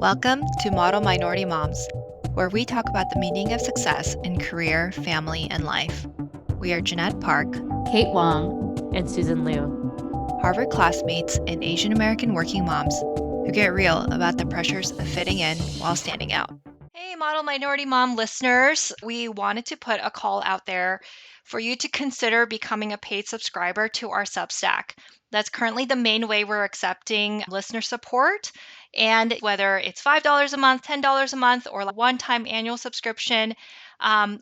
Welcome to Model Minority Moms, where we talk about the meaning of success in career, family, and life. We are Jeanette Park, Kate Wong, and Susan Liu, Harvard classmates and Asian American working moms who get real about the pressures of fitting in while standing out. Hey, Model Minority Mom listeners, we wanted to put a call out there for you to consider becoming a paid subscriber to our Substack. That's currently the main way we're accepting listener support. And whether it's $5 a month, $10 a month, or a one-time annual subscription,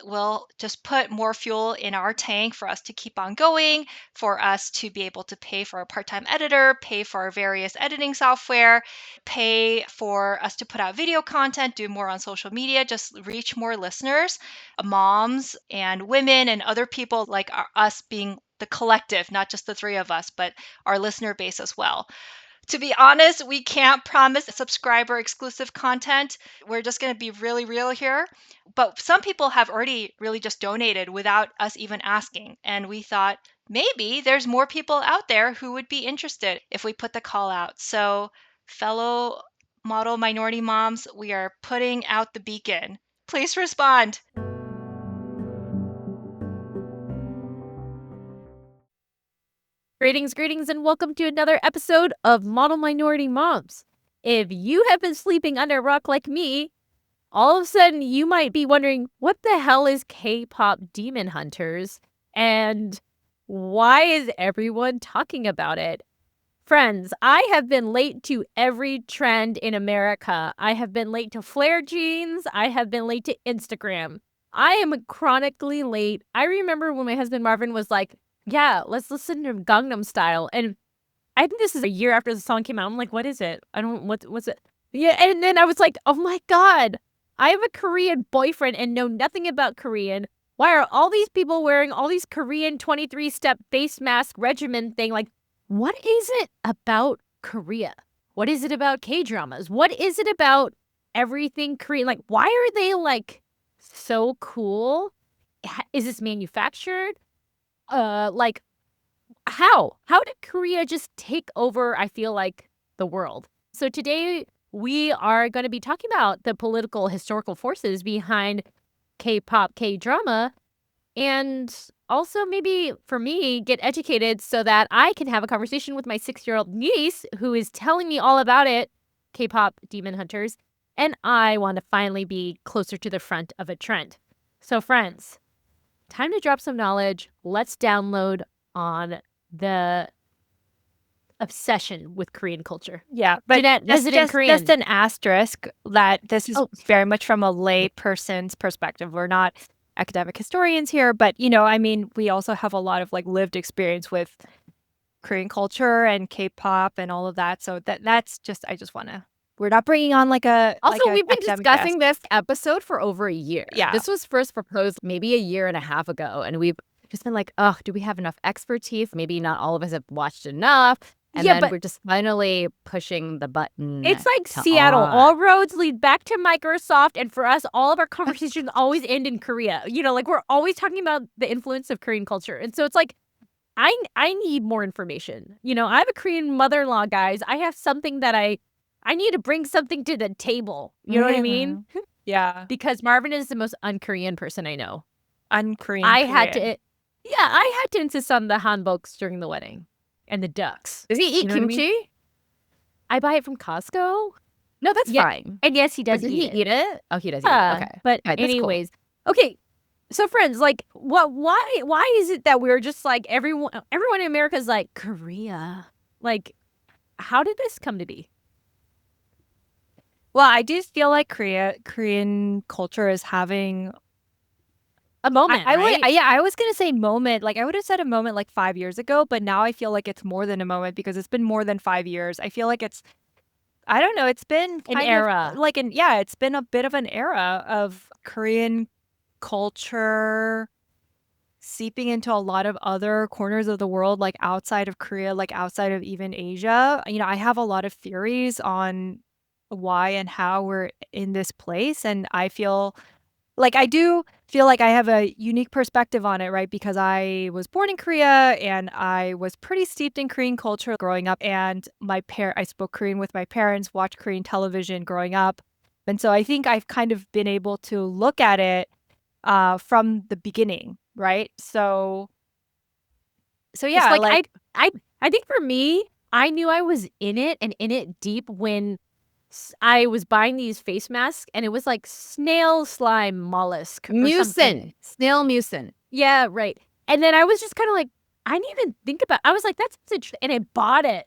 will just put more fuel in our tank for us to keep on going, for us to be able to pay for a part-time editor, pay for our various editing software, pay for us to put out video content, do more on social media, just reach more listeners, moms and women and other people like us being the collective, not just the three of us, but our listener base as well. To be honest, we can't promise subscriber exclusive content. We're just going to be really real here. But some people have already really just donated without us even asking. And we thought maybe there's more people out there who would be interested if we put the call out. So, fellow model minority moms, we are putting out the beacon. Please respond. Greetings, and welcome to another episode of Model Minority Moms. If you have been sleeping under a rock like me, all of a sudden you might be wondering, what the hell is Kpop Demon Hunters? And why is everyone talking about it? Friends, I have been late to every trend in America. I have been late to flare jeans. I have been late to Instagram. I am chronically late. I remember when my husband Marvin was like, yeah, let's listen to Gangnam Style. And I think this is a year after the song came out. I'm like, what is it? What's it? Yeah, and then I was like, oh my God, I have a Korean boyfriend and know nothing about Korean. Why are all these people wearing all these Korean 23-step face mask regimen thing? Like, what is it about Korea? What is it about K-dramas? What is it about everything Korean? Like, why are they like so cool? Is this manufactured? Like, how did Korea just take over, I feel like, the world? So today we are going to be talking about the political historical forces behind K-pop, K-drama, and also maybe for me get educated so that I can have a conversation with my 6-year-old niece who is telling me all about it, Kpop Demon Hunters, and I want to finally be closer to the front of a trend. So friends, time to drop some knowledge. Let's download on the obsession with Korean culture. Yeah, but Jeanette, resident Korean. just an asterisk that this is very much from a lay person's perspective. We're not academic historians here, but I mean, we also have a lot of like lived experience with Korean culture and K-pop and all of that. So that's just, I just want to. We're not bringing on like a. Also, like a we've been academic discussing guest. this episode for over a year. Yeah. This was first proposed maybe a year and a half ago, and we've just been like, oh, do we have enough expertise? Maybe not all of us have watched enough. And then we're just finally pushing the button. It's like Seattle. All roads lead back to Microsoft. And for us, all of our conversations always end in Korea. Like we're always talking about the influence of Korean culture. And so it's like, I need more information. I have a Korean mother-in-law, guys. I have something that I need to bring something to the table. You know what I mean? Yeah. Because Marvin is the most un-Korean person I know. Un-Korean. I had to insist on the hanboks during the wedding. And the ducks. Does he eat kimchi? I buy it from Costco. No, that's fine. And yes, he does. Does he eat it? Oh, he does eat it. Okay. But anyways, cool. Okay. So friends, like, why is it that we're just like everyone in America is like Korea? Like, how did this come to be? Well, I do feel like Korean culture is having a moment, right? I was going to say moment. Like, I would have said a moment like 5 years ago, but now I feel like it's more than a moment because it's been more than 5 years. I feel like I don't know, it's been an era. It's been a bit of an era of Korean culture seeping into a lot of other corners of the world, like outside of Korea, like outside of even Asia. I have a lot of theories on why and how we're in this place. And I feel like I do feel like I have a unique perspective on it, right? Because I was born in Korea and I was pretty steeped in Korean culture growing up. And I spoke Korean with my parents, watched Korean television growing up. And so I think I've kind of been able to look at it from the beginning, right? So It's yeah, like like I think for me, I knew I was in it and in it deep when I was buying these face masks and it was like snail slime mollusk or something. Snail mucin. Yeah, right. And then I was just kind of like, I didn't even think about. I was like, that's interesting, and I bought it.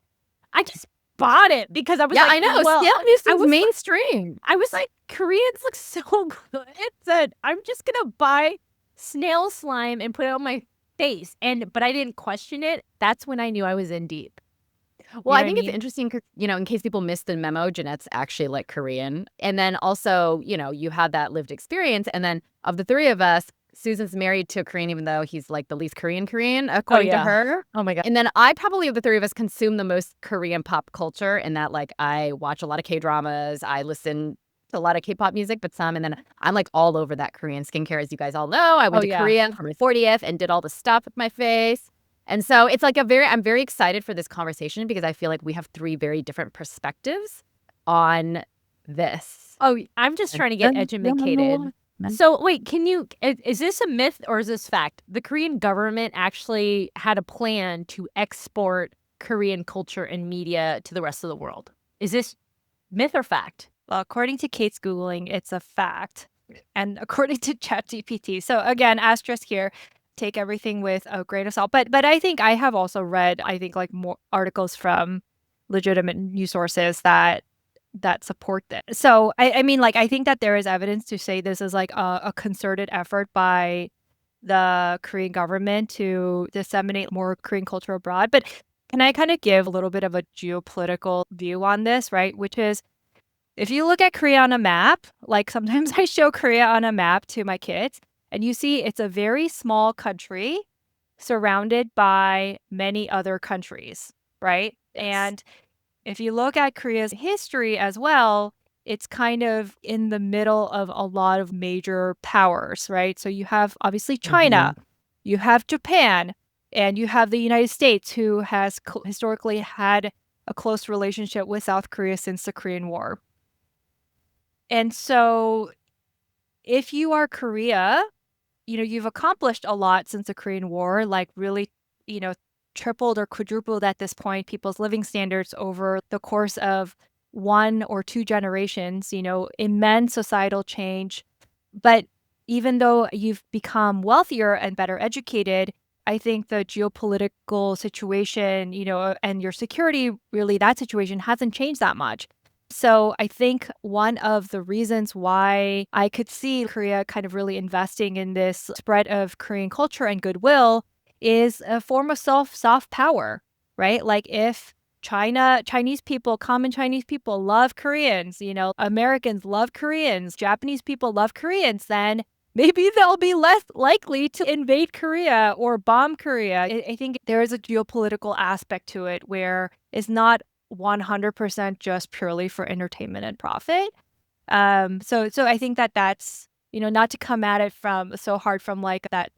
I just bought it because I was Yeah, like, I know. well, Snail mucin's was mainstream. I was like, Koreans look so good that I'm just gonna buy snail slime and put it on my face. But I didn't question it. That's when I knew I was in deep. Well, You I know what I think it's mean? interesting, 'cause, in case people missed the memo, Jeanette's actually like Korean. And then also, you had that lived experience. And then of the three of us, Susan's married to a Korean, even though he's like the least Korean, according to yeah. her. Oh my God. And then I probably, of the three of us, consume the most Korean pop culture in that, like, I watch a lot of K-dramas. I listen to a lot of K-pop music, but some. And then I'm like all over that Korean skincare, as you guys all know. I went to yeah. Korea for my 40th and did all the stuff with my face. And so it's like I'm very excited for this conversation because I feel like we have three very different perspectives on this. Oh, I'm just trying to get educated. So wait, is this a myth or is this fact? The Korean government actually had a plan to export Korean culture and media to the rest of the world. Is this myth or fact? Well, according to Kate's Googling, it's a fact. And according to ChatGPT. So again, asterisk here, take everything with a grain of salt. But I think I have also read, I think, like more articles from legitimate news sources that support this. So I mean, like, I think that there is evidence to say this is like a concerted effort by the Korean government to disseminate more Korean culture abroad. But can I kind of give a little bit of a geopolitical view on this, right? Which is, if you look at Korea on a map, like sometimes I show Korea on a map to my kids, and you see it's a very small country surrounded by many other countries, right? Yes. And if you look at Korea's history as well, it's kind of in the middle of a lot of major powers, right? So you have obviously China, you have Japan, and you have the United States, who has historically had a close relationship with South Korea since the Korean War. And so if you are Korea, you've accomplished a lot since the Korean War, like really, tripled or quadrupled at this point people's living standards over the course of 1 or 2 generations, immense societal change. But even though you've become wealthier and better educated, I think the geopolitical situation, and your security, really, that situation hasn't changed that much. So I think one of the reasons why I could see Korea kind of really investing in this spread of Korean culture and goodwill is a form of soft power, right? Like, if Chinese people, common Chinese people love Koreans, Americans love Koreans, Japanese people love Koreans, then maybe they'll be less likely to invade Korea or bomb Korea. I think there is a geopolitical aspect to it where it's not 100% just purely for entertainment and profit. So I think that's, not to come at it from so hard from like that,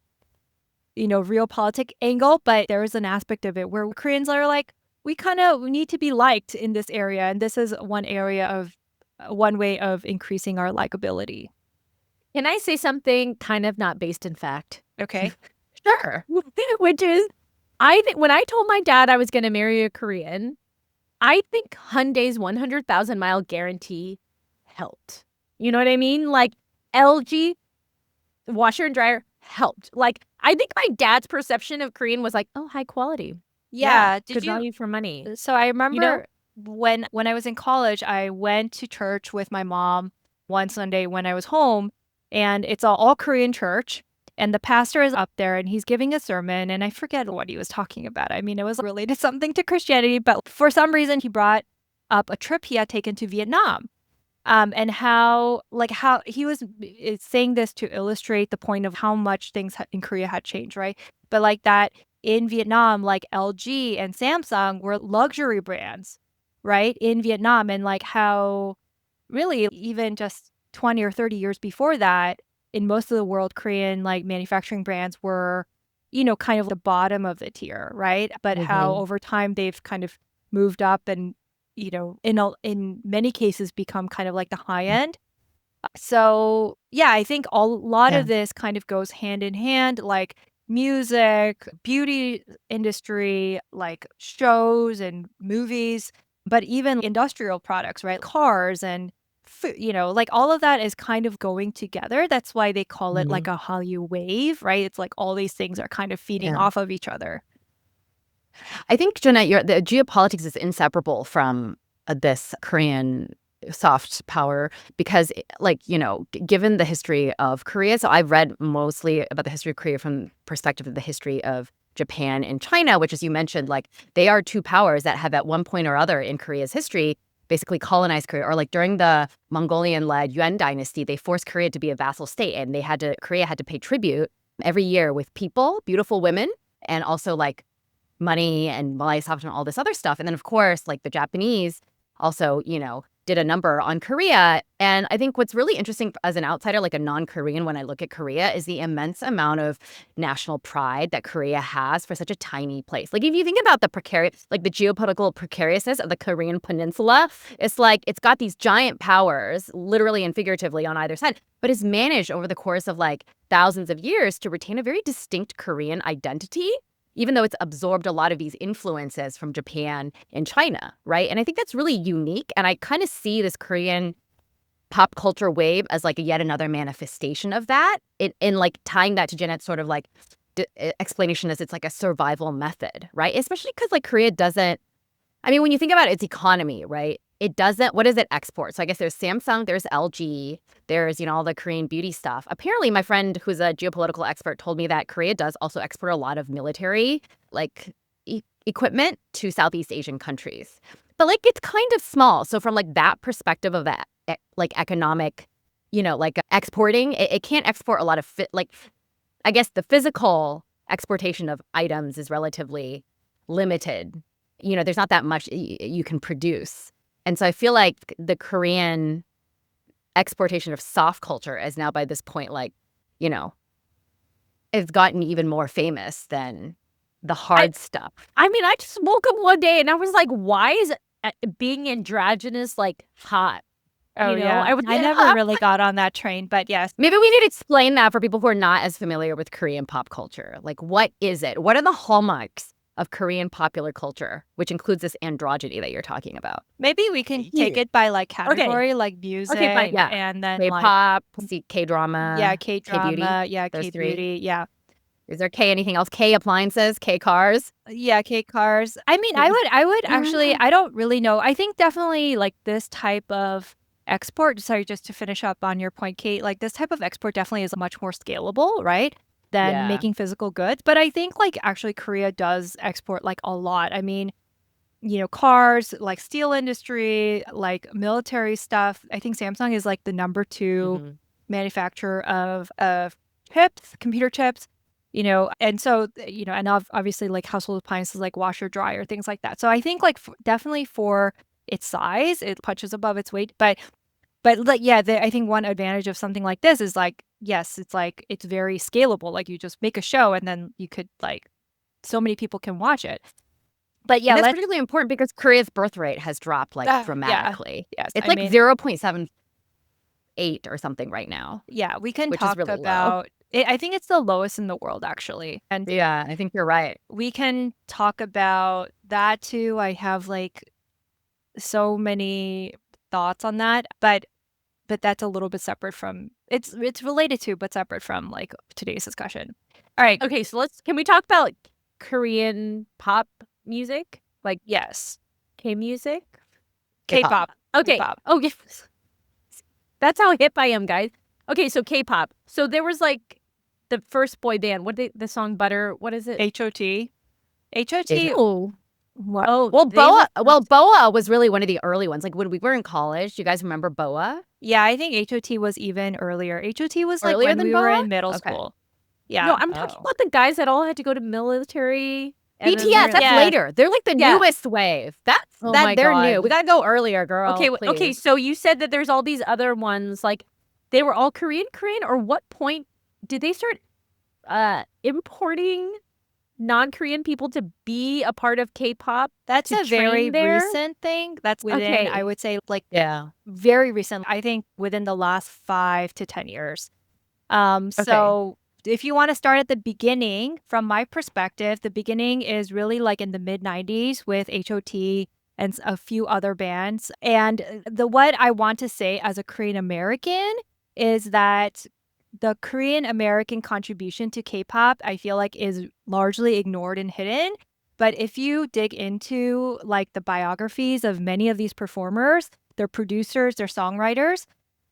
real politic angle, but there is an aspect of it where Koreans are like, we kind of need to be liked in this area. And this is one way of increasing our likability. Can I say something kind of not based in fact? Okay. Sure. Which is, I think when I told my dad I was going to marry a Korean, I think Hyundai's 100,000 mile guarantee helped. You know what I mean? Like, LG washer and dryer helped. Like, I think my dad's perception of Korean was like, oh, high quality. Yeah. Good value for money. So I remember when I was in college, I went to church with my mom one Sunday when I was home, and it's all Korean church. And the pastor is up there and he's giving a sermon, and I forget what he was talking about. I mean, it was related something to Christianity, but for some reason he brought up a trip he had taken to Vietnam. And how he was saying this to illustrate the point of how much things in Korea had changed, right? But like that in Vietnam, like LG and Samsung were luxury brands, right? In Vietnam, and like how really even just 20 or 30 years before that, in most of the world, Korean like manufacturing brands were, kind of the bottom of the tier, right? But how over time they've kind of moved up and, in many cases become kind of like the high end. So yeah, I think a lot of this kind of goes hand in hand, like music, beauty industry, like shows and movies, but even industrial products, right? Cars and food, like all of that is kind of going together. That's why they call it like a Hallyu wave, right? It's like all these things are kind of feeding off of each other. I think, Jeanette, the geopolitics is inseparable from this Korean soft power because, given the history of Korea, so I've read mostly about the history of Korea from the perspective of the history of Japan and China, which, as you mentioned, like they are two powers that have at one point or other in Korea's history basically colonized Korea. Or like during the Mongolian-led Yuan dynasty, they forced Korea to be a vassal state, and Korea had to pay tribute every year with people, beautiful women, and also like money and Malay soft and all this other stuff. And then, of course, like the Japanese also, did a number on Korea. And I think what's really interesting as an outsider, like a non-Korean, when I look at Korea, is the immense amount of national pride that Korea has for such a tiny place. Like if you think about the geopolitical precariousness of the Korean peninsula, it's like it's got these giant powers, literally and figuratively on either side, but it's managed over the course of like thousands of years to retain a very distinct Korean identity, even though it's absorbed a lot of these influences from Japan and China, right? And I think that's really unique. And I kind of see this Korean pop culture wave as like yet another manifestation of that, in like tying that to Jeanette's sort of like explanation as it's like a survival method, right? Especially because like Korea doesn't, I mean, when you think about its economy, right? It doesn't, what does it export? So I guess there's Samsung, there's LG, there's, all the Korean beauty stuff. Apparently, my friend who's a geopolitical expert told me that Korea does also export a lot of military, like, equipment to Southeast Asian countries. But, like, it's kind of small. So from, like, that perspective of that, like, economic, exporting, it can't export a lot of, I guess the physical exportation of items is relatively limited. There's not that much you can produce. And so I feel like the Korean exportation of soft culture is now by this point, like, it's gotten even more famous than the hard stuff. I mean, I just woke up one day and I was like, why is being androgynous, like, hot? Oh, yeah. I never really got on that train, but yes. Maybe we need to explain that for people who are not as familiar with Korean pop culture. Like, what is it? What are the hallmarks of Korean popular culture, which includes this androgyny that you're talking about? Maybe we can take it by like category, like music, fine, yeah. And then K-pop, K-drama, yeah, K-drama, K-beauty, yeah, K-beauty, yeah. Is there K anything else? K appliances, K cars? Yeah, K cars. I mean, I would actually, I don't really know. I think definitely like this type of export, sorry, just to finish up on your point, Kate, like this type of export definitely is much more scalable, right? Than making physical goods. But I think like actually Korea does export like a lot. I mean, cars, like steel industry, like military stuff. I think Samsung is like the number 2 manufacturer of chips, computer chips, and so, and obviously like household appliances like washer, dryer, things like that. So I think like definitely for its size, it punches above its weight. But like, yeah, I think one advantage of something like this is like, yes, it's like, it's very scalable. Like you just make a show and then you could like, so many people can watch it. But yeah, that's particularly important because Korea's birth rate has dropped like dramatically. Yeah, yes, it's like 0.78 or something right now. Yeah, we can talk really about it. I think it's the lowest in the world, actually. And yeah, I think you're right. We can talk about that too. I have like so many thoughts on that, but that's a little bit separate from it's related to, but separate from like today's discussion. All right. Okay, so can we talk about Korean pop music? Like, yes, K music, K-pop. Okay. K-pop. Oh, yeah. That's how hip I am, guys. Okay, so K-pop. So there was like the first boy band. The song Butter? What is it? HOT. Oh. Well, BoA. Well, BoA was really one of the early ones. Like when we were in college, do you guys remember BoA? Yeah, I think HOT was even earlier. HOT was like earlier when than we BoA? were in middle school. Yeah. No, I'm talking about the guys that all had to go to military. BTS, that's later. They're like the newest wave. They're new. We gotta go earlier, girl. Okay, so you said that there's all these other ones like they were all Korean, or what point did they start importing non-Korean people to be a part of K-pop? That's to a very train there? recent thing. That's within, I Okay. would say, like Yeah. very recent. I think within the last 5 to 10 years. Okay. So if you want to start at the beginning, from my perspective, the beginning is really like in the mid 90s with HOT and a few other bands. And what I want to say as a Korean American is that the Korean American contribution to K-pop, I feel like, is largely ignored and hidden. But if you dig into like the biographies of many of these performers, their producers, their songwriters,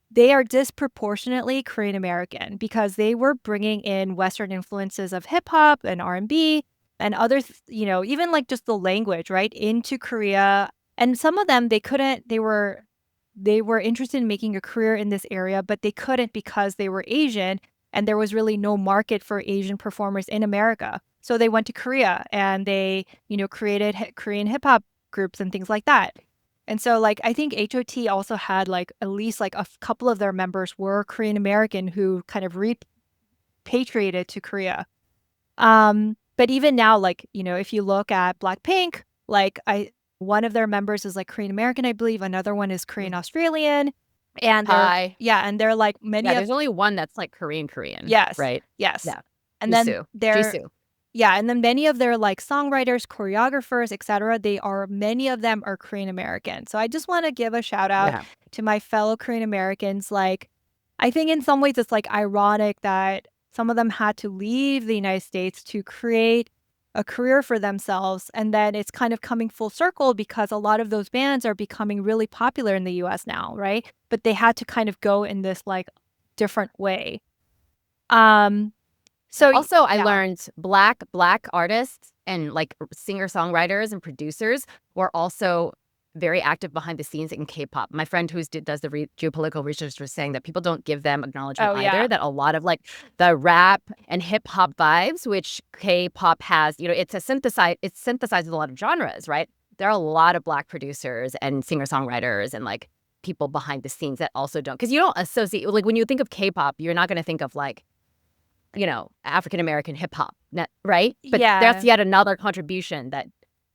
they are disproportionately Korean American because they were bringing in Western influences of hip hop and R&B and other, even like just the language, right, into Korea. And some of them, they were interested in making a career in this area, but they couldn't because they were Asian and there was really no market for Asian performers in America. So they went to Korea and they, created Korean hip hop groups and things like that. And so, like, I think HOT also had, like, at least, like, a couple of their members were Korean American who kind of repatriated to Korea. But even now, like, if you look at Blackpink, like, one of their members is, like, Korean American, I believe. Another one is Korean Australian. And Hi. and they're, like, many Yeah, of... there's only one that's like Korean, Yes. right? Yes. Yeah. And then Jisoo. they're... Jisoo. Yeah, and then many of their like songwriters, choreographers, etc., many of them are Korean American. So I just want to give a shout out Yeah. to my fellow Korean Americans. Like, I think in some ways it's like ironic that some of them had to leave the United States to create a career for themselves. And then it's kind of coming full circle because a lot of those bands are becoming really popular in the US now, right? But they had to kind of go in this like different way. So Also, I yeah. learned black artists and like singer-songwriters and producers were also very active behind the scenes in K-pop. My friend who does the geopolitical research was saying that people don't give them acknowledgement Oh, either, yeah. that a lot of like the rap and hip hop vibes, which K-pop has, it synthesizes a lot of genres, right? There are a lot of black producers and singer-songwriters and like people behind the scenes that also don't, because you don't associate, like when you think of K-pop, you're not going to think of like, African-American hip hop, right? But that's yet another contribution that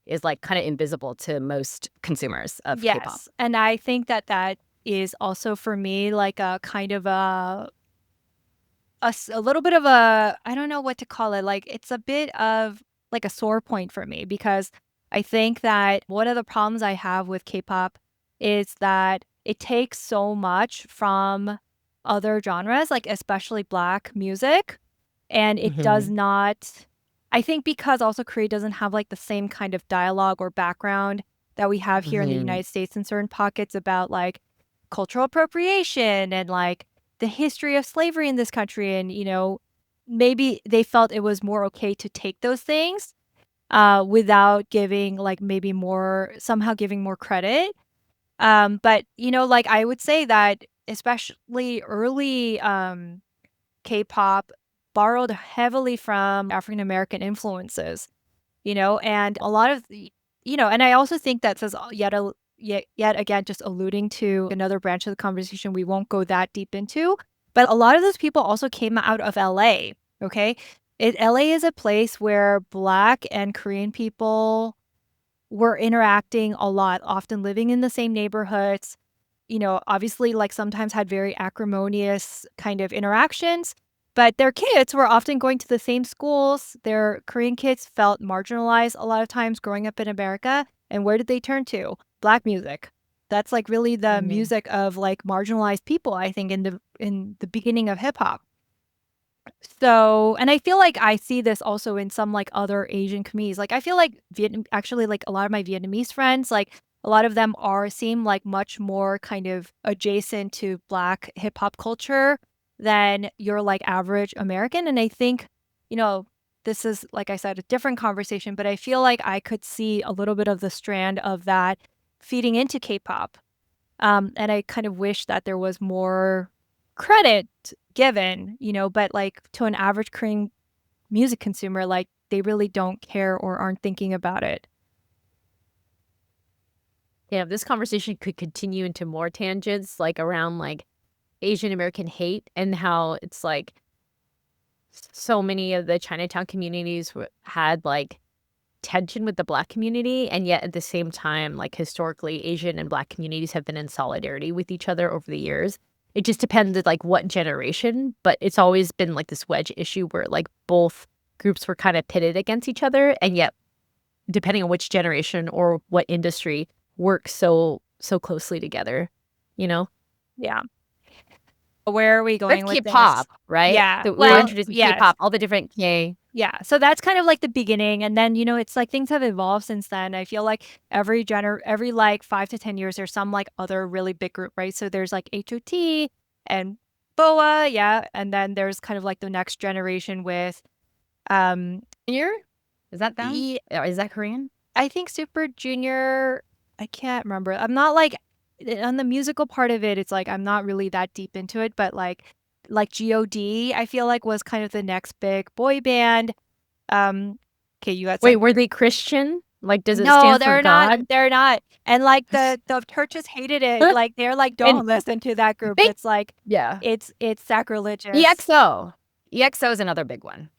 is like kind of invisible to most consumers of K-pop. Yes. And I think that is also for me like a kind of a little bit of a, I don't know what to call it. Like it's a bit of like a sore point for me because I think that one of the problems I have with K-pop is that it takes so much from other genres, like especially Black music. And it does not, I think because also Korea doesn't have like the same kind of dialogue or background that we have here in the United States in certain pockets about like cultural appropriation and like the history of slavery in this country. And, maybe they felt it was more okay to take those things without giving like maybe somehow giving more credit. But, like I would say that especially early K-pop borrowed heavily from African American influences, and a lot of and I also think that says yet again just alluding to another branch of the conversation we won't go that deep into, but a lot of those people also came out of LA, okay? LA is a place where Black and Korean people were interacting a lot, often living in the same neighborhoods, obviously like sometimes had very acrimonious kind of interactions, but their kids were often going to the same schools. Their Korean kids felt marginalized a lot of times growing up in America. And where did they turn to? Black music. That's like really the music of like marginalized people, I think, in the beginning of hip hop. So, and I feel like I see this also in some like other Asian communities. Like I feel like actually like a lot of my Vietnamese friends, like a lot of them seem like much more kind of adjacent to Black hip hop culture than your like average American. And I think, this is, like I said, a different conversation, but I feel like I could see a little bit of the strand of that feeding into K-pop. And I kind of wish that there was more credit given, but like to an average Korean music consumer, like they really don't care or aren't thinking about it. Yeah, this conversation could continue into more tangents, like around like Asian American hate and how it's like so many of the Chinatown communities had like tension with the Black community, and yet at the same time, like historically, Asian and Black communities have been in solidarity with each other over the years. It just depends like what generation, but it's always been like this wedge issue where like both groups were kind of pitted against each other, and yet depending on which generation or what industry work so closely together, you know? Yeah. Where are we going with this? K-pop, right? Yeah. So we Well, were introducing yes. K-pop, all the different K. Yeah. So that's kind of like the beginning. And then, it's like things have evolved since then. I feel like every like 5 to 10 years, there's some like other really big group, right? So there's like HOT and BoA, yeah. And then there's kind of like the next generation with Junior? Is that them? Or is that Korean? I think Super Junior, I can't remember. I'm not like on the musical part of it, it's like I'm not really that deep into it, but like GOD, I feel like was kind of the next big boy band. Okay, you got Wait, were they Christian? Like, does it No, stand they're for God? not. They're not. And like the churches hated it. Like they're like, don't listen to that group. It's like, Yeah. it's sacrilegious. EXO. EXO is another big one.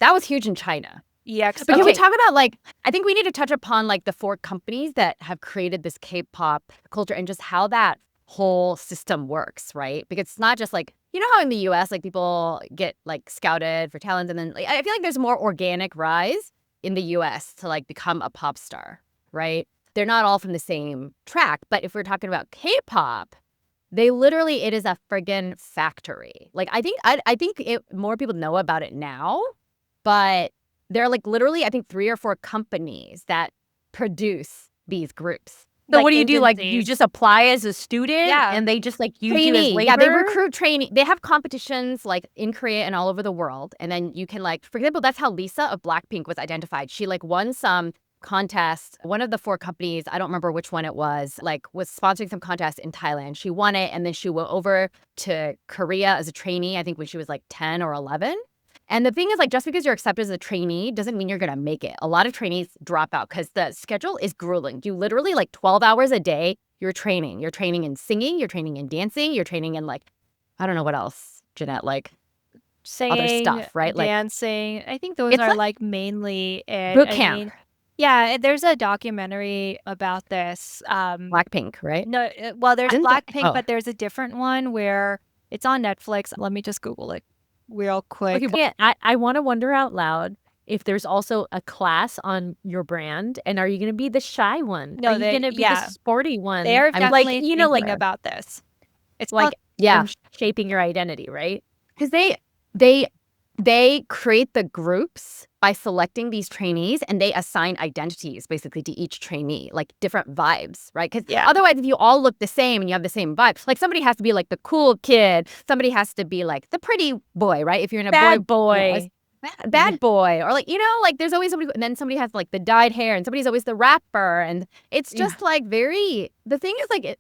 That was huge in China. EXO. But can we talk about like, I think we need to touch upon like the 4 companies that have created this K-pop culture and just how that whole system works, right? Because it's not just like, you know how in the US, like people get like scouted for talent and then like, I feel like there's more organic rise in the US to like become a pop star, right? They're not all from the same track, but if we're talking about K-pop, they literally, it is a friggin' factory. Like I think more people know about it now, but there are like literally, I think 3 or 4 companies that produce these groups. So Like what do you do? Like agencies. you just apply as a student, Yeah. and they just like use you as Trainee. labor. Yeah, they recruit trainee. They have competitions like in Korea and all over the world. And then you can like, for example, that's how Lisa of Blackpink was identified. She like won some contest. One of the 4 companies, I don't remember which one it was sponsoring some contest in Thailand. She won it. And then she went over to Korea as a trainee, I think when she was like 10 or 11. And the thing is, like, just because you're accepted as a trainee doesn't mean you're going to make it. A lot of trainees drop out because the schedule is grueling. You literally, like, 12 hours a day, you're training. You're training in singing. You're training in dancing. You're training in, like, I don't know what else, Jeanette, like, Singing, other stuff, right? Like, dancing. I think those are like mainly it. boot I camp. mean, yeah, there's a documentary about this. Blackpink, right? No, well, there's Isn't there- Blackpink, oh. but there's a different one where it's on Netflix. Let me just Google it real quick. Okay, I want to wonder out loud if there's also a class on your brand, and are you going to be the shy one? No, are you going to be the sporty one? They're I'm definitely like, you know, thinking like about this. It's like called, Yeah. shaping your identity, right? Because they create the groups by selecting these trainees and they assign identities basically to each trainee, like different vibes, right? Because otherwise, if you all look the same and you have the same vibe, like somebody has to be like the cool kid, somebody has to be like the pretty boy, right? If you're in a Bad boy. Bad boy, or like, you know, like there's always somebody, and then somebody has like the dyed hair and somebody's always the rapper. And it's just like the thing is like,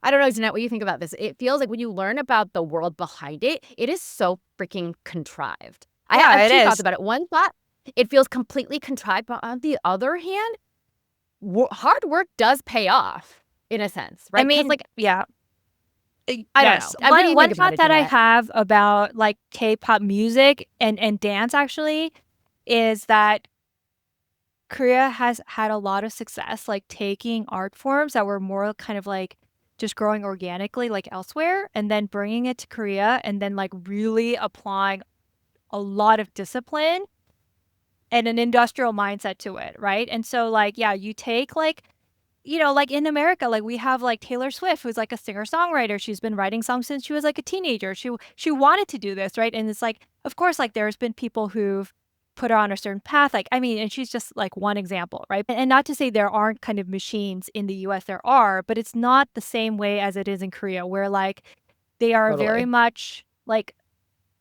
I don't know, Jeanette, what you think about this? It feels like when you learn about the world behind it, it is so freaking contrived. I have 2 thoughts about it. One thought, it feels completely contrived, but on the other hand, hard work does pay off in a sense, right? I mean, like, yeah. I don't know. What do you One think about thought it, that I Jeanette? have about like K-pop music and dance actually is that Korea has had a lot of success like taking art forms that were more kind of like just growing organically like elsewhere and then bringing it to Korea and then like really applying a lot of discipline and an industrial mindset to it, right? And so like, yeah, you take like, like in America, like we have like Taylor Swift, who's like a singer-songwriter. She's been writing songs since she was like a teenager. She wanted to do this, right? And it's like, of course, like there's been people who've put her on a certain path. Like, I mean, and she's just like one example, right? And not to say there aren't kind of machines in the US, there are, but it's not the same way as it is in Korea, where like they are very much like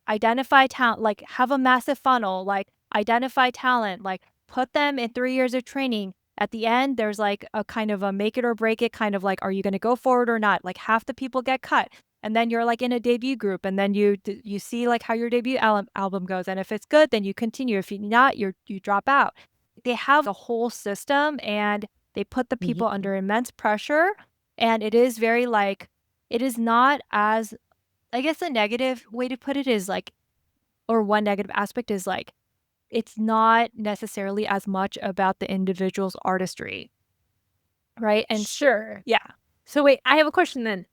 identify talent, like have a massive funnel, like identify talent, like put them in 3 years of training. At the end, there's like a kind of a make it or break it kind of like, are you going to go forward or not? Like half the people get cut. And then you're like in a debut group and then you see like how your debut album goes. And if it's good, then you continue. If you're not, you drop out. They have a whole system and they put the people under immense pressure. And it is very like, it is not as I guess the negative way to put it is like, or one negative aspect is like, it's not necessarily as much about the individual's artistry, right? And Sure. yeah, So wait, I have a question then.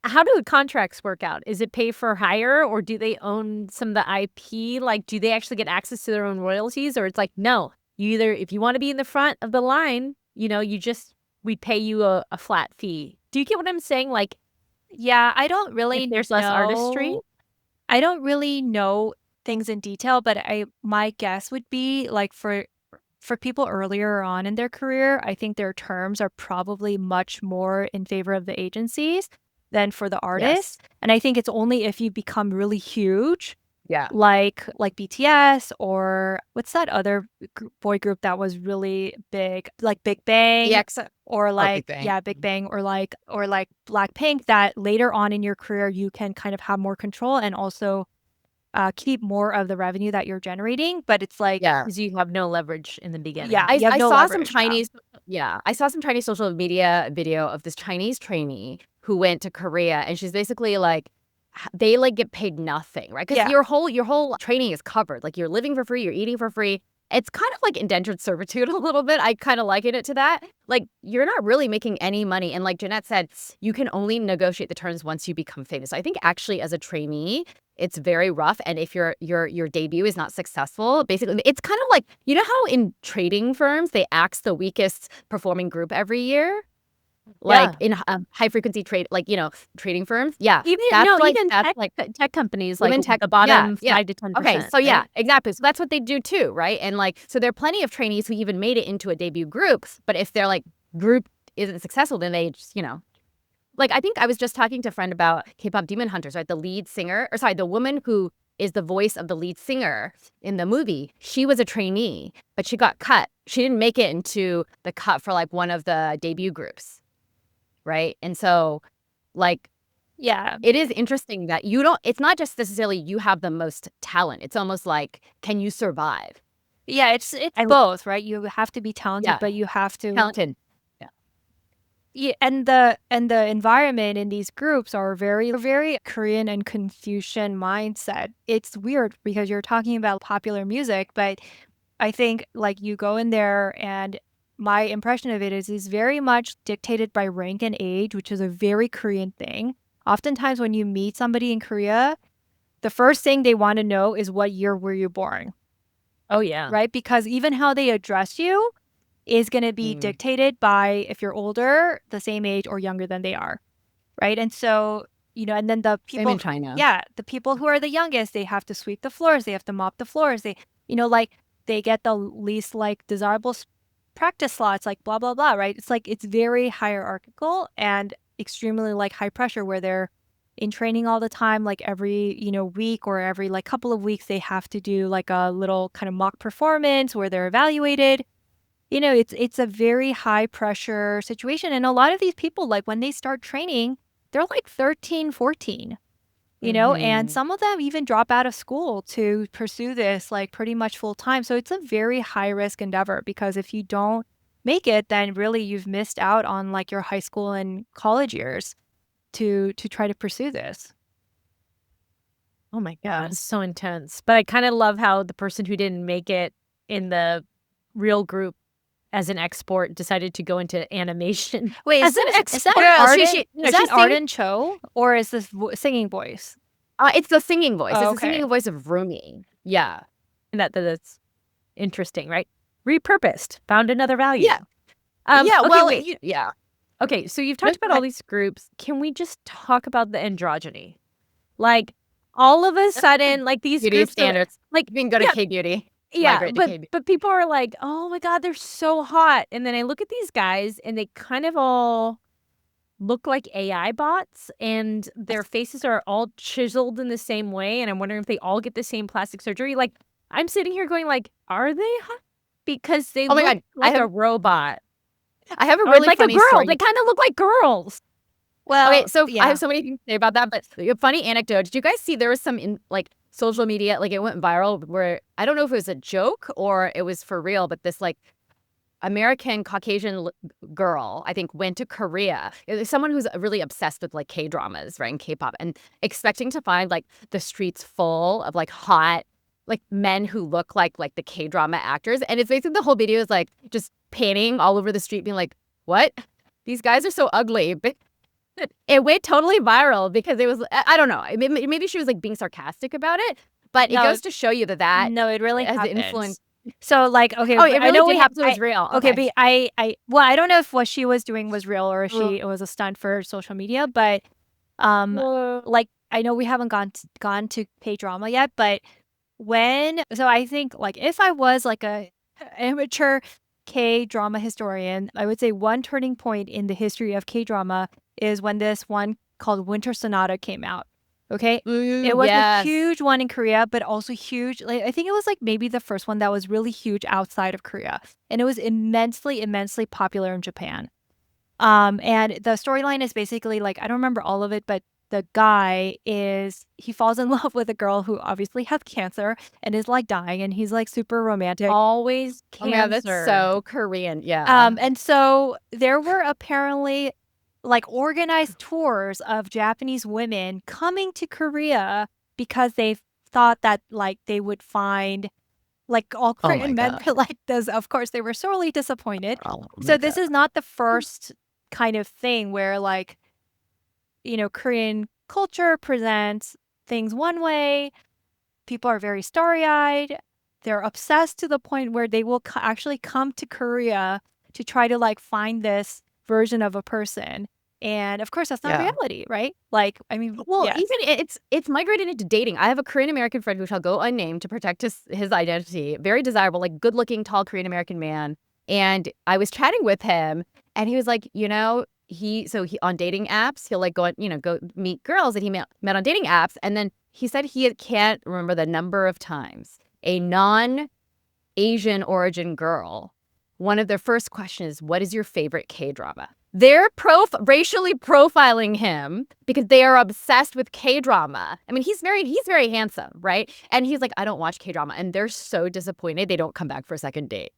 How do the contracts work out? Is it pay for hire, or do they own some of the IP? Like, do they actually get access to their own royalties, or it's like, no, you either, if you want to be in the front of the line, we pay you a flat fee. Do you get what I'm saying? Like, yeah, I don't really if there's less artistry? I don't really know things in detail, but my guess would be like for people earlier on in their career, I think their terms are probably much more in favor of the agencies than for the artists. Yes. And I think it's only if you become really huge, Yeah. like BTS, or what's that other boy group that was really big, like Big Bang, or like Big Bang. yeah, Big Bang, or like Blackpink, that later on in your career you can kind of have more control and also keep more of the revenue that you're generating. But it's like, Yeah. Because you have no leverage in the beginning. yeah, I, you have I no saw some leverage, yeah. Chinese, I saw some Chinese social media video of this Chinese trainee who went to Korea, and she's basically like, they like get paid nothing, right? Because Yeah. your whole training is covered. Like you're living for free, you're eating for free. It's kind of like indentured servitude a little bit. I kind of liken it to that. Like you're not really making any money, and like Jeanette said, you can only negotiate the terms once you become famous. So I think actually as a trainee, it's very rough. And if your debut is not successful, basically it's kind of like, you know how in trading firms they axe the weakest performing group every year? Like in high frequency trade, like, trading firms. Yeah. Even tech companies, like tech, the bottom 5 to 10%. Okay, so right? exactly. So that's what they do too, right? And like, so there are plenty of trainees who even made it into a debut group, but if their like group isn't successful, then they just, like, I think I was just talking to a friend about Kpop Demon Hunters, right? The woman who is the voice of the lead singer in the movie. She was a trainee, but she got cut. She didn't make it into the cut for like one of the debut groups, right? And so, like, Yeah. it is interesting that it's not just necessarily you have the most talent. It's almost like, can you survive? Yeah, it's both, right? You have to be talented, but you have to Talented. Yeah, and the environment in these groups are very Korean and Confucian mindset. It's weird because you're talking about popular music, but I think like you go in there, and my impression of it is very much dictated by rank and age, which is a very Korean thing. Oftentimes when you meet somebody in Korea, the first thing they want to know is what year were you born, Oh, yeah. right? Because even how they address you is going to be dictated by if you're older, the same age, or younger than they are, right? And so, and then the people Same in China. Yeah, the people who are the youngest, they have to sweep the floors, they have to mop the floors, they, like, they get the least like desirable practice slots, like blah blah blah, right? It's like it's very hierarchical and extremely like high pressure, where they're in training all the time, like every week or every like couple of weeks they have to do like a little kind of mock performance where they're evaluated. It's a very high pressure situation. And a lot of these people, like when they start training, they're like 13, 14, and some of them even drop out of school to pursue this like pretty much full time. So it's a very high risk endeavor, because if you don't make it, then really you've missed out on like your high school and college years to try to pursue this. Oh my God, it's so intense. But I kind of love how the person who didn't make it in the real group as an export decided to go into animation. Wait, as is that Arden Cho, or is this singing voice? It's the singing voice. Oh, it's the singing voice of Rumi. Yeah. And that's interesting, right? Repurposed, found another value. Yeah. Okay, so you've talked about all these groups. Can we just talk about the androgyny? Like, all of a sudden, like these beauty groups standards. Like, you can go to K-Beauty. Yeah, but people are like, oh my God, they're so hot. And then I look at these guys, and they kind of all look like AI bots, and their faces are all chiseled in the same way. And I'm wondering if they all get the same plastic surgery. Like, I'm sitting here going, like, are they hot? Because they look like a robot. I have a really like funny a girl. story. They kind of look like girls. Well, okay, so yeah. I have so many things to say about that, but a funny anecdote. Did you guys see there was some social media, like it went viral, where I don't know if it was a joke or it was for real, but this like American Caucasian girl, I think, went to Korea. It was someone who's really obsessed with like K-dramas, right, and K-pop, and expecting to find like the streets full of like hot like men who look like the K-drama actors. And it's basically the whole video is like just panning all over the street being like, what? These guys are so ugly. But it went totally viral because it was, I don't know, maybe she was like being sarcastic about it, but it goes to show you that No, it really has happens. influence. So like, okay, Oh, it really I know did we have happen. It was real. Okay, but I don't know if what she was doing was real or if it was a stunt for social media, but like I know we haven't gone to K-drama yet, but so I think like if I was like a amateur K-drama historian, I would say one turning point in the history of K-drama is when this one called Winter Sonata came out. Okay. It was a huge one in Korea, but also huge. Like, I think it was like maybe the first one that was really huge outside of Korea. And it was immensely, immensely popular in Japan. And the storyline is basically like, I don't remember all of it, but the guy he falls in love with a girl who obviously has cancer and is like dying, and he's like super romantic. Always cancer. Oh my God, that's so Korean. Yeah. And so there were apparently like organized tours of Japanese women coming to Korea because they thought that like they would find like all Korean men were like this. Of course, they were sorely disappointed. So this is not the first kind of thing where like, you know, Korean culture presents things one way. People are very starry-eyed. They're obsessed to the point where they will actually come to Korea to try to like find this version of a person. And of course, that's not reality, right? Like, I mean, well, even it's migrated into dating. I have a Korean American friend who shall go unnamed to protect his identity. Very desirable, like good-looking, tall Korean American man. And I was chatting with him, and he was like, you know, he on dating apps, he'll like go meet girls that he met on dating apps, and then he said he can't remember the number of times a non-Asian origin girl, one of their first questions is, what is your favorite K-drama? They're racially profiling him because they are obsessed with K-drama. I mean, he's very handsome, right? And he's like, I don't watch K-drama. And they're so disappointed they don't come back for a second date.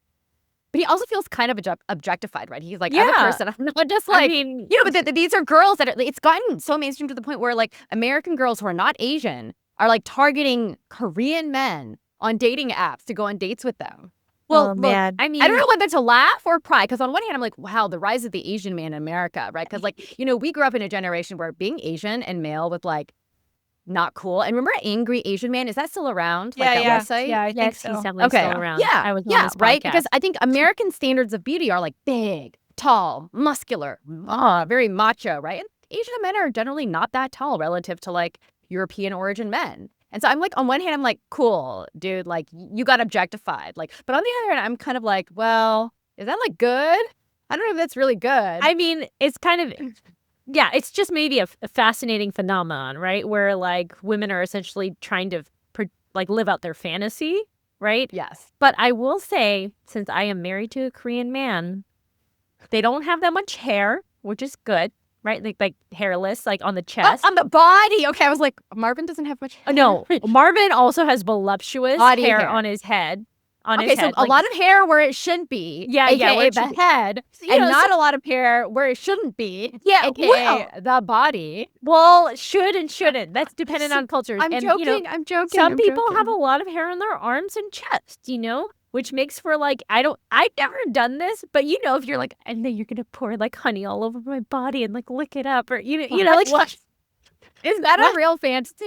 But he also feels kind of objectified, right? He's like, I'm a person. I'm not just like, you know, but these are girls that it's gotten so mainstream to the point where like American girls who are not Asian are like targeting Korean men on dating apps to go on dates with them. Well, man. I mean, I don't know whether to laugh or cry, because on one hand, I'm like, wow, the rise of the Asian man in America, right? Because like, you know, we grew up in a generation where being Asian and male was like not cool. And remember Angry Asian Man? Is that still around? Yeah, like that website? Yeah, I think so. He's definitely still around. Yeah, I was on his right? podcast. Because I think American standards of beauty are like big, tall, muscular, very macho, right? And Asian men are generally not that tall relative to like European origin men. And so I'm like, on one hand, I'm like, cool, dude, like you got objectified. Like, but on the other hand, I'm kind of like, well, is that like good? I don't know if that's really good. I mean, it's kind of, yeah, it's just maybe a fascinating phenomenon, right? Where like women are essentially trying to like live out their fantasy, right? Yes. But I will say, since I am married to a Korean man, they don't have that much hair, which is good. Right, like hairless, like on the chest, on the body. Okay, I was like, Marvin doesn't have much hair. No, Marvin also has voluptuous hair on his head. Okay, so a lot of hair where it shouldn't be. Yeah, AKA the head, and not a lot of hair where it shouldn't be. Yeah, AKA the body. Well, should and shouldn't. That's dependent on cultures. I'm joking. I'm joking. Some people have a lot of hair on their arms and chest. You know. Which makes for like, I've never done this, but you know, if you're like, and then you're going to pour like honey all over my body and like lick it up or, you know, like. What? Is that a real fantasy?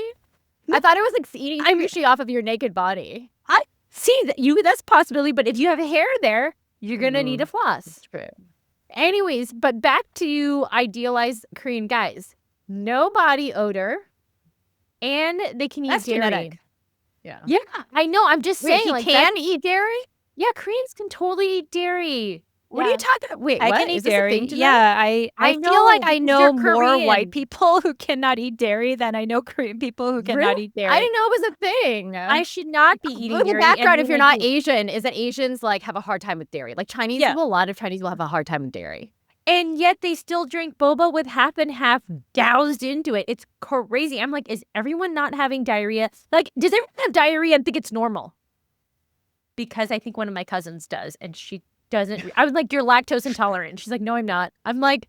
I thought it was like eating sushi off of your naked body. I see that that's a possibility, but if you have hair there, you're going to need a floss. That's true. Anyways, but back to idealized Korean guys. No body odor and they can eat dairy. Genetic. Yeah, I know. I'm just saying, he like, can eat dairy? Yeah, Koreans can totally eat dairy. What are you talking about? Wait, I what? can eat Is this a dairy. thing today? Yeah, I feel like I know more Korean. white people who cannot eat dairy than I know Korean people who cannot eat dairy. I didn't know it was a thing. I should not be eating dairy. The background, if you're not Asian, is that Asians like have a hard time with dairy. Like Chinese people, a lot of Chinese will have a hard time with dairy. And yet they still drink boba with half and half doused into it. It's crazy. I'm like, is everyone not having diarrhea? Like, does everyone have diarrhea and think it's normal? Because I think one of my cousins does, and she doesn't. I was like, you're lactose intolerant. She's like, no, I'm not. I'm like,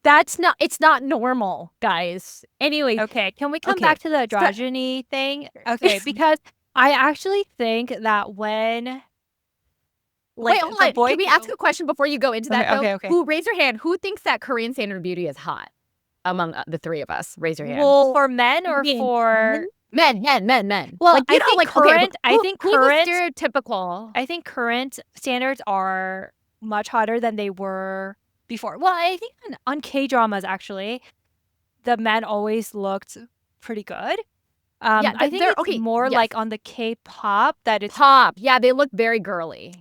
it's not normal, guys. Anyway, Okay, can we come Okay, back to the so- androgyny thing? Okay, because I actually think that when Wait, hold the on. boy Can we ask a question before you go into that, Okay, though? okay. Who, raise your hand, who thinks that Korean Standard Beauty is hot among the three of us? Raise your hand. well, for men or men- for Men. Well, Like, you I know, think like, okay, current I think who's current the stereotypical? I think current standards are much hotter than they were before. Well, I think on K-dramas actually, the men always looked pretty good. Yeah, I think they're it's okay. more Yes. like on the K-pop that it's Pop. Yeah, they look very girly.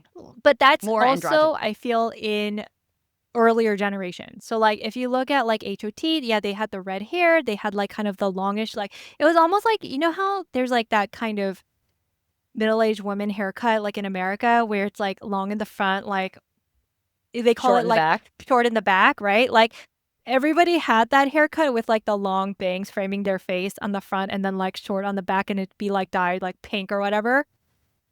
but that's More also androgynous. I feel in earlier generations. So like if you look at like HOT, yeah, they had the red hair, they had like kind of the longish like it was almost like you know how there's like that kind of middle-aged woman haircut like in America where it's like long in the front, like they call Short it in the like back. short in the back, right? Like everybody had that haircut with like the long bangs framing their face on the front and then like short on the back and it'd be like dyed like pink or whatever.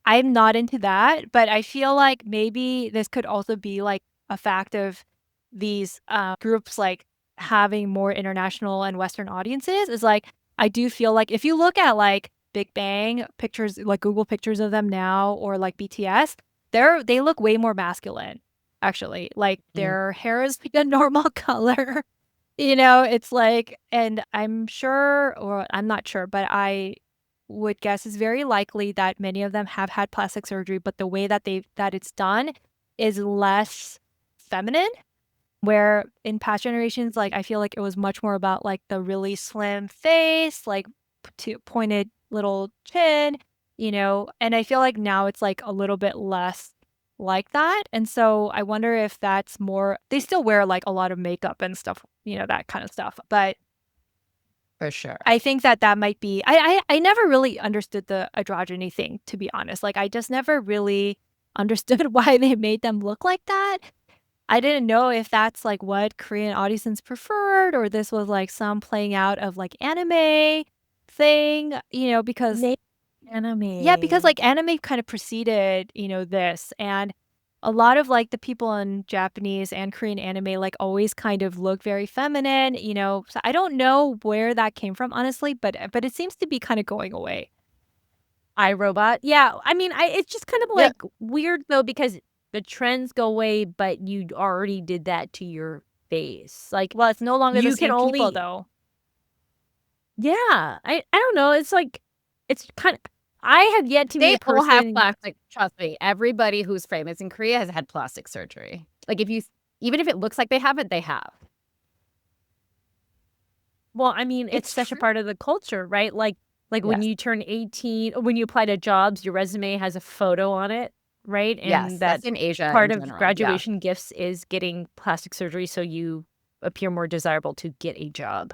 I'm not into that, but I feel like maybe this could also be like a fact of these groups like having more international and Western audiences. Is like I do feel like if you look at like Big Bang pictures, like Google pictures of them now, or like BTS, they look way more masculine. Actually, like their hair is like a normal color. It's like, and I'm sure, or I'm not sure, but I would guess it's very likely that many of them have had plastic surgery, but the way that it's done is less feminine. Where in past generations, like I feel like it was much more about like the really slim face, like pointed little chin, and I feel like now it's like a little bit less like that. And so I wonder if that's more, they still wear like a lot of makeup and stuff, that kind of stuff. But For sure. I think that might be, I never really understood the androgyny thing, to be honest. Like I just never really understood why they made them look like that. I didn't know if that's like what Korean audiences preferred or this was like some playing out of like anime thing, because anime. yeah, because like anime kind of preceded, this, and a lot of like the people in Japanese and Korean anime like always kind of look very feminine, So I don't know where that came from honestly, but it seems to be kind of going away. iRobot. Yeah, I mean, it's just kind of like weird though because the trends go away, but you already did that to your face. Like, Well, it's no longer you the same can people only- though. yeah, I don't know. It's like it's kind of. I have yet to They meet a all have person. plastic. Trust me, everybody who's famous in Korea has had plastic surgery. Like even if it looks like they haven't, they have. Well, I mean, it's It's such a true. part of the culture, right? Like when Yes. you turn 18, when you apply to jobs, your resume has a photo on it, right? And Yes, that that's in Asia part in of general. graduation gifts is getting plastic surgery so you appear more desirable to get a job.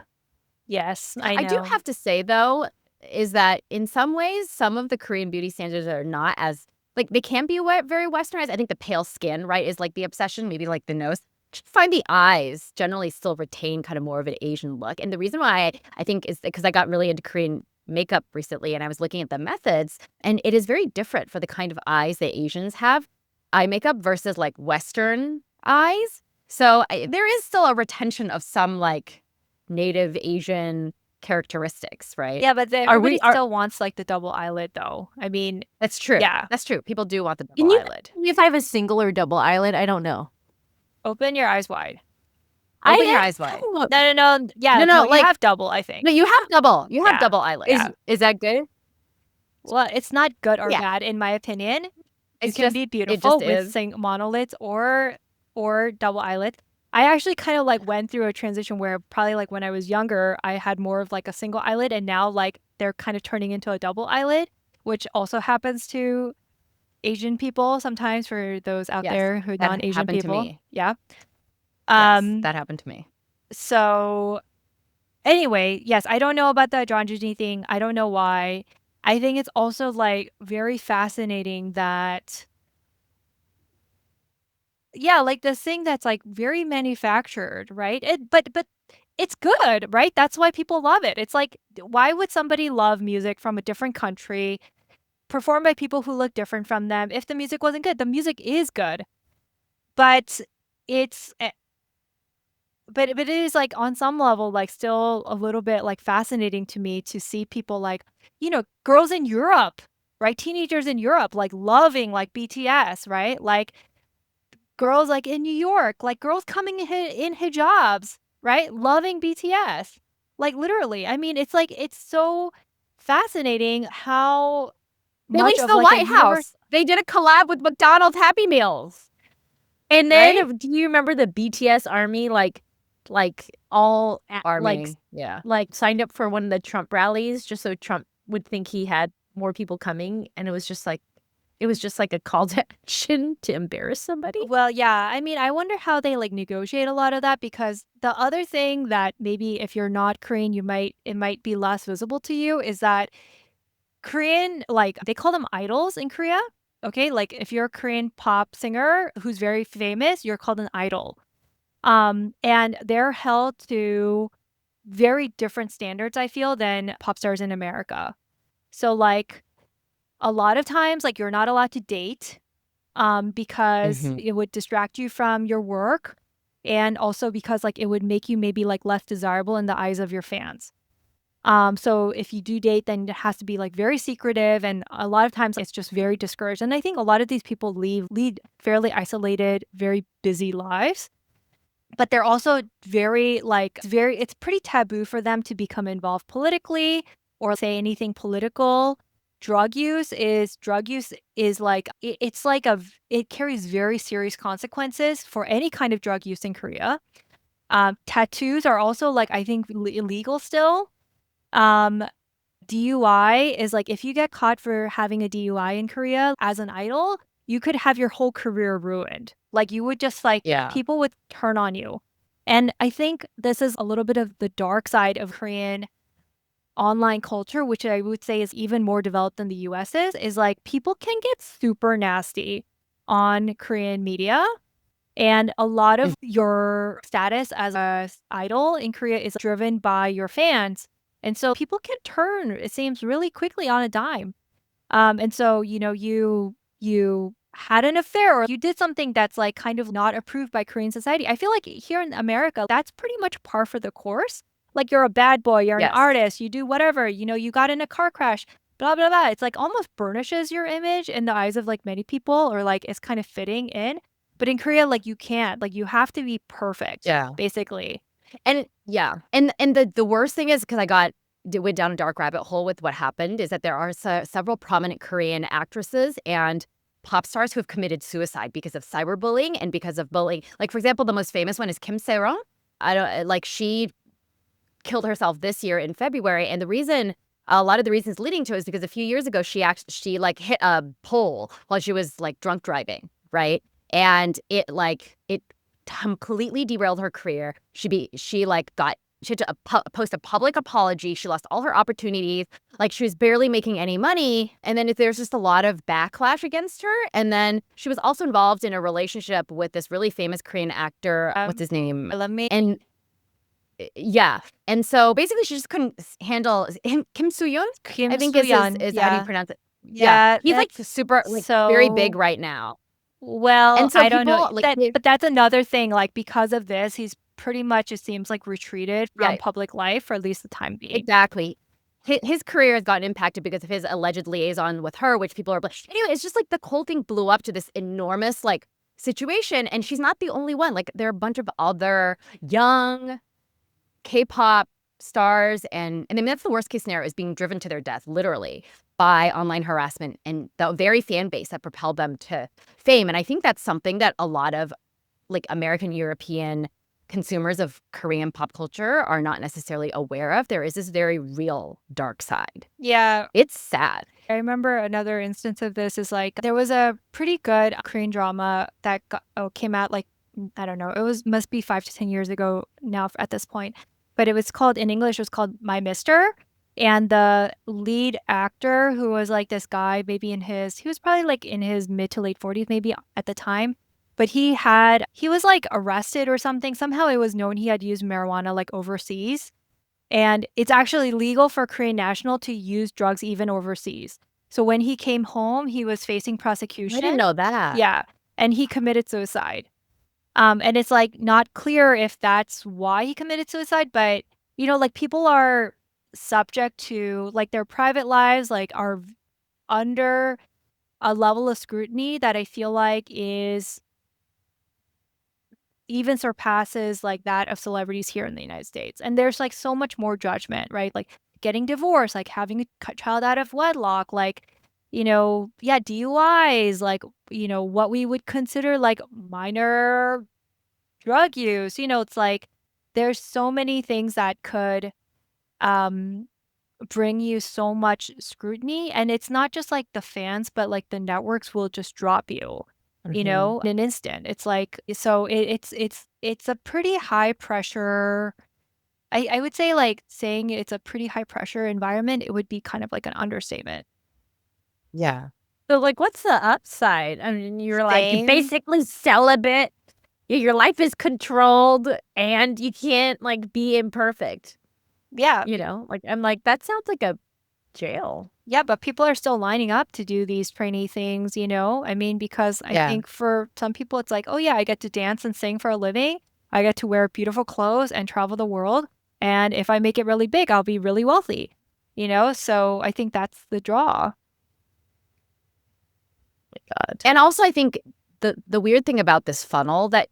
Yes, Yeah. I know. I do have to say though, is that in some ways, some of the Korean beauty standards are not as like they can be very westernized. I think the pale skin, right, is like the obsession. Maybe like the nose. Just find the eyes generally still retain kind of more of an Asian look. And the reason why I think is because I got really into Korean makeup recently and I was looking at the methods, and it is very different for the kind of eyes that Asians have eye makeup versus like Western eyes. So there is still a retention of some like native Asian characteristics, right? Yeah, but everybody Are- still wants like the double eyelid though. I mean, That's true. Yeah. That's true. People do want the Can double you eyelid. tell me if I have a single or double eyelid? I don't know. open your eyes wide. Open your eyes wide. No. Yeah, No, you like- have double, I think. No, you have double. You have Yeah. double eyelid. Is that good? Well, it's not good or Yeah. bad in my opinion. It's It can just be beautiful just with is. monolids or double eyelid. I actually kind of like went through a transition where probably like when I was younger, I had more of like a single eyelid, and now like they're kind of turning into a double eyelid, which also happens to Asian people sometimes. For those out Yes, there who are that non-Asian happened to people, me. yeah. Yes, that happened to me. So anyway, yes, I don't know about the androgyny thing. I don't know why. I think it's also like very fascinating that yeah, like this thing that's like very manufactured, right? But it's good, right? That's why people love it. It's like why would somebody love music from a different country, performed by people who look different from them. If the music wasn't good, the music is good. But it's but it is like on some level like still a little bit like fascinating to me to see people like, girls in Europe, right? Teenagers in Europe like loving like BTS, right? Like girls like in New York, like girls coming in hijabs, right? Loving BTS. Like literally. I mean, it's like it's so fascinating how They much reached of the like a White House. They did a collab with McDonald's Happy Meals. And then Right? do you remember the BTS army all Army. Yeah. like signed up for one of the Trump rallies just so Trump would think he had more people coming, and it was just like a call to action to embarrass somebody. Well, yeah. I mean, I wonder how they like negotiate a lot of that, because the other thing that maybe if you're not Korean, it might be less visible to you is that Korean, like they call them idols in Korea. Okay, like if you're a Korean pop singer who's very famous, you're called an idol. And they're held to very different standards, I feel, than pop stars in America. So like a lot of times, like you're not allowed to date because Mhm. it would distract you from your work, and also because like it would make you maybe like less desirable in the eyes of your fans. So if you do date, then it has to be like very secretive, and a lot of times it's just very discouraged. And I think a lot of these people lead fairly isolated, very busy lives. But they're also very like it's pretty taboo for them to become involved politically or say anything political. Drug use is like it's like it carries very serious consequences for any kind of drug use in Korea. Tattoos are also like I think illegal still. Um, DUI is like if you get caught for having a DUI in Korea as an idol, you could have your whole career ruined. Like you would just like Yeah. people would turn on you. And I think this is a little bit of the dark side of Korean online culture, which I would say is even more developed than the US is like people can get super nasty on Korean media. And a lot Mm. of your status as a idol in Korea is driven by your fans. And so people can turn, it seems, really quickly on a dime. And so, you had an affair or you did something that's like kind of not approved by Korean society. I feel like here in America, that's pretty much par for the course. Like you're a bad boy, you're an Yes. artist, you do whatever, you got in a car crash, blah, blah, blah. It's like almost burnishes your image in the eyes of like many people, or like it's kind of fitting in. But in Korea, like you can't, like you have to be perfect, Yeah. basically. And yeah. And the worst thing is because went down a dark rabbit hole with what happened is that there are several prominent Korean actresses and pop stars who have committed suicide because of cyberbullying and because of bullying. Like, for example, the most famous one is Kim Se-ron. She killed herself this year in February. And a lot of the reasons leading to it is because a few years ago, she hit a pole while she was like drunk driving, right? And it completely derailed her career. She had to post a public apology. She lost all her opportunities. Like she was barely making any money. And then there's just a lot of backlash against her. And then she was also involved in a relationship with this really famous Korean actor. What's his name? And yeah. And so basically she just couldn't handle Kim Soo-yeon. I think is how do you pronounce it? Yeah, He's like super very big so right now. well, And so I don't know. people like But that's another thing. Like because of this, he's pretty much, it seems like, retreated from yeah, public life for at least the time being. exactly. His career has gotten impacted because of his alleged liaison with her, which people are anyway, it's just like the whole thing blew up to this enormous like situation. And she's not the only one. Like there are a bunch of other young K-pop stars, and I mean that's the worst case scenario, is being driven to their death literally by online harassment and the very fan base that propelled them to fame. And I think that's something that a lot of like American European consumers of Korean pop culture are not necessarily aware of. There is this very real dark side. Yeah. It's sad. I remember another instance of this is like there was a pretty good Korean drama that came out like, I don't know, must be 5 to 10 years ago now at this point. But it was called, in English, it was called My Mister. And the lead actor, who was like this guy, maybe he was probably like in his mid to late 40s, maybe at the time. But he was like arrested or something. Somehow it was known he had used marijuana like overseas. And it's actually legal for a Korean national to use drugs even overseas. So when he came home, he was facing prosecution. I didn't know that. Yeah, and he committed suicide. And it's like not clear if that's why he committed suicide, but like people are subject to like their private lives like are under a level of scrutiny that I feel like is even surpasses like that of celebrities here in the United States. And there's like so much more judgment, right? Like getting divorced, like having a child out of wedlock, like, yeah, DUIs, like, what we would consider like minor drug use. It's like there's so many things that could um bring you so much scrutiny, and it's not just like the fans, but like the networks will just drop you, in an instant. It's like so it's a pretty high pressure. I would say like saying it's a pretty high pressure environment, it would be kind of like an understatement. Yeah. So, like, what's the upside? I mean, you're like, you're Fame. basically celibate. Your life is controlled and you can't like be imperfect. Yeah. Like I'm like, that sounds like a jail. Yeah, but people are still lining up to do these trainee things, I mean, because I Yeah. think for some people it's like, oh yeah, I get to dance and sing for a living. I get to wear beautiful clothes and travel the world. And if I make it really big, I'll be really wealthy, So I think that's the draw. God. And also, I think the weird thing about this funnel that,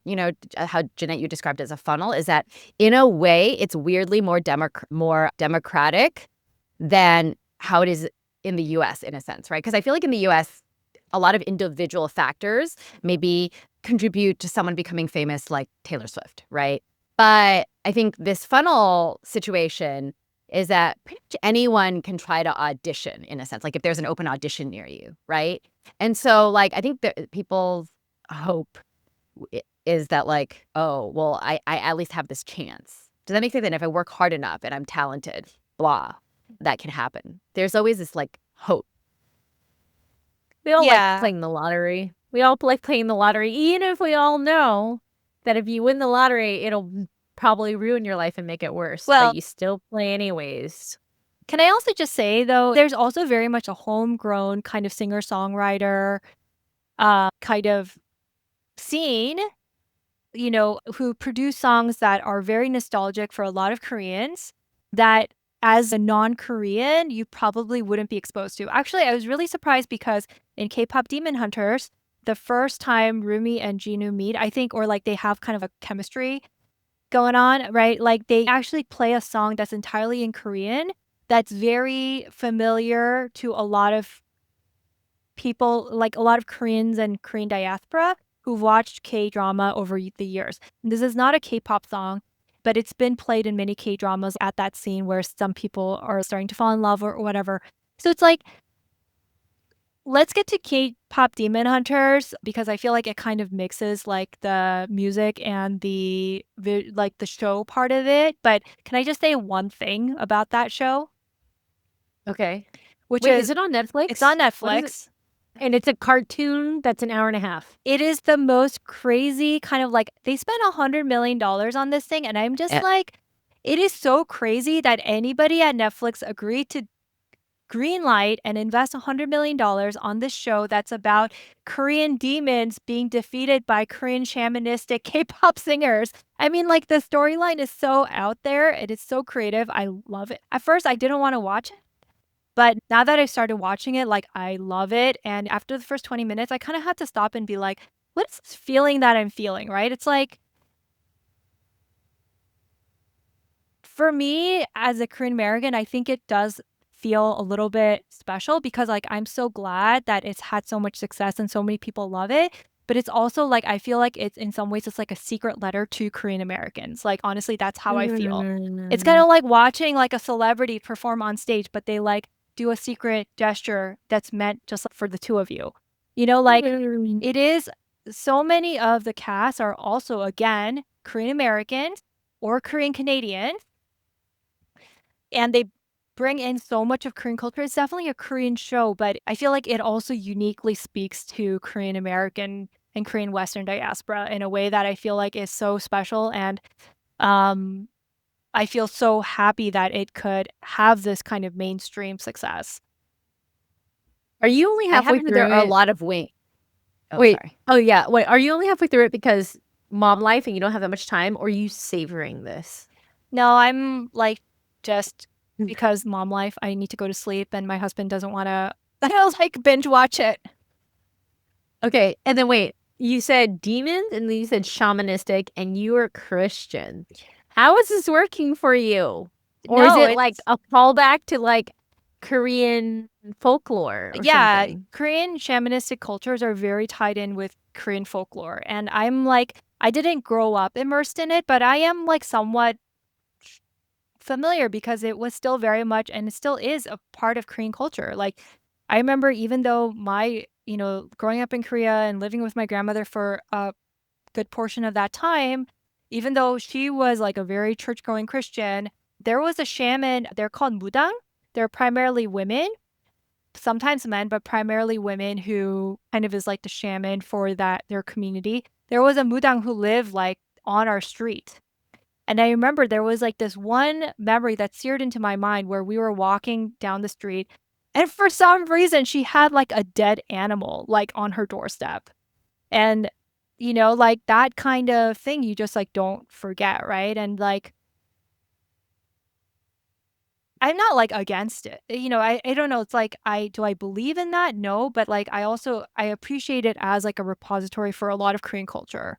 how Jeanette, you described it as a funnel, is that in a way it's weirdly more democratic than how it is in the US in a sense, right? Because I feel like in the US, a lot of individual factors maybe contribute to someone becoming famous like Taylor Swift, right? But I think this funnel situation is that pretty much anyone can try to audition in a sense, like if there's an open audition near you, right? And so, like, I think that people's hope is that, like, oh, well, I at least have this chance. Does that make sense? And if I work hard enough and I'm talented, blah, that can happen. There's always this, like, hope. We all Yeah. like playing the lottery. We all like playing the lottery, even if we all know that if you win the lottery, it'll probably ruin your life and make it worse. Well- but you still play anyways. Can I also just say, though, there's also very much a homegrown kind of singer-songwriter kind of scene, who produce songs that are very nostalgic for a lot of Koreans that as a non-Korean, you probably wouldn't be exposed to. Actually, I was really surprised because in Kpop Demon Hunters, the first time Rumi and Jinu meet, I think, or like they have kind of a chemistry going on, right? Like they actually play a song that's entirely in Korean that's very familiar to a lot of people, like a lot of Koreans and Korean diaspora who've watched K-drama over the years. And this is not a K-pop song, but it's been played in many K-dramas at that scene where some people are starting to fall in love or whatever. So it's like, let's get to Kpop Demon Hunters because I feel like it kind of mixes like the music and the show part of it. But can I just say one thing about that show? Okay. Which Wait, is it on Netflix? It's on What is Netflix. it? And it's a cartoon that's an hour and a half. It is the most crazy kind of like they spent $100 million on this thing. And I'm just like, it is so crazy that anybody at Netflix agreed to greenlight and invest $100 million on this show that's about Korean demons being defeated by Korean shamanistic K-pop singers. I mean, like the storyline is so out there. It is so creative. I love it. At first, I didn't want to watch it. But now that I started watching it, like, I love it. And after the first 20 minutes, I kind of had to stop and be like, what is this feeling that I'm feeling, right? It's like, for me, as a Korean American, I think it does feel a little bit special because, like, I'm so glad that it's had so much success and so many people love it. But it's also, like, I feel like it's, in some ways, it's like a secret letter to Korean Americans. Like, honestly, that's how I feel. It's kind of like watching, like, a celebrity perform on stage, but they, like, do a secret gesture that's meant just for the two of you. Like it is so many of the cast are also, again, Korean Americans or Korean Canadians. And they bring in so much of Korean culture. It's definitely a Korean show, but I feel like it also uniquely speaks to Korean American and Korean Western diaspora in a way that I feel like is so special. And I feel so happy that it could have this kind of mainstream success. Are you only I halfway have through there are a it? lot of wink. Oh, Wait. sorry. Oh, yeah. Wait, are you only halfway through it because mom life and you don't have that much time, or are you savoring this? No, I'm like just because mom life, I need to go to sleep and my husband doesn't want to like binge watch it. Okay, and then wait, you said demons and then you said shamanistic and you are Christian. How is this working for you? Or is No, it like a callback to like Korean folklore or yeah, something? Korean shamanistic cultures are very tied in with Korean folklore. And I'm like, I didn't grow up immersed in it, but I am like somewhat familiar because it was still very much and it still is a part of Korean culture. Like, I remember even though growing up in Korea and living with my grandmother for a good portion of that time, even though she was like a very church-going Christian, there was a shaman. They're called mudang. They're primarily women, sometimes men, but primarily women who kind of is like the shaman for their community. There was a mudang who lived like on our street. And I remember there was like this one memory that seared into my mind where we were walking down the street and for some reason she had like a dead animal like on her doorstep. And like that kind of thing you just like don't forget, right? And like I'm not like against it. I don't know. It's like I believe in that? No, but like I appreciate it as like a repository for a lot of Korean culture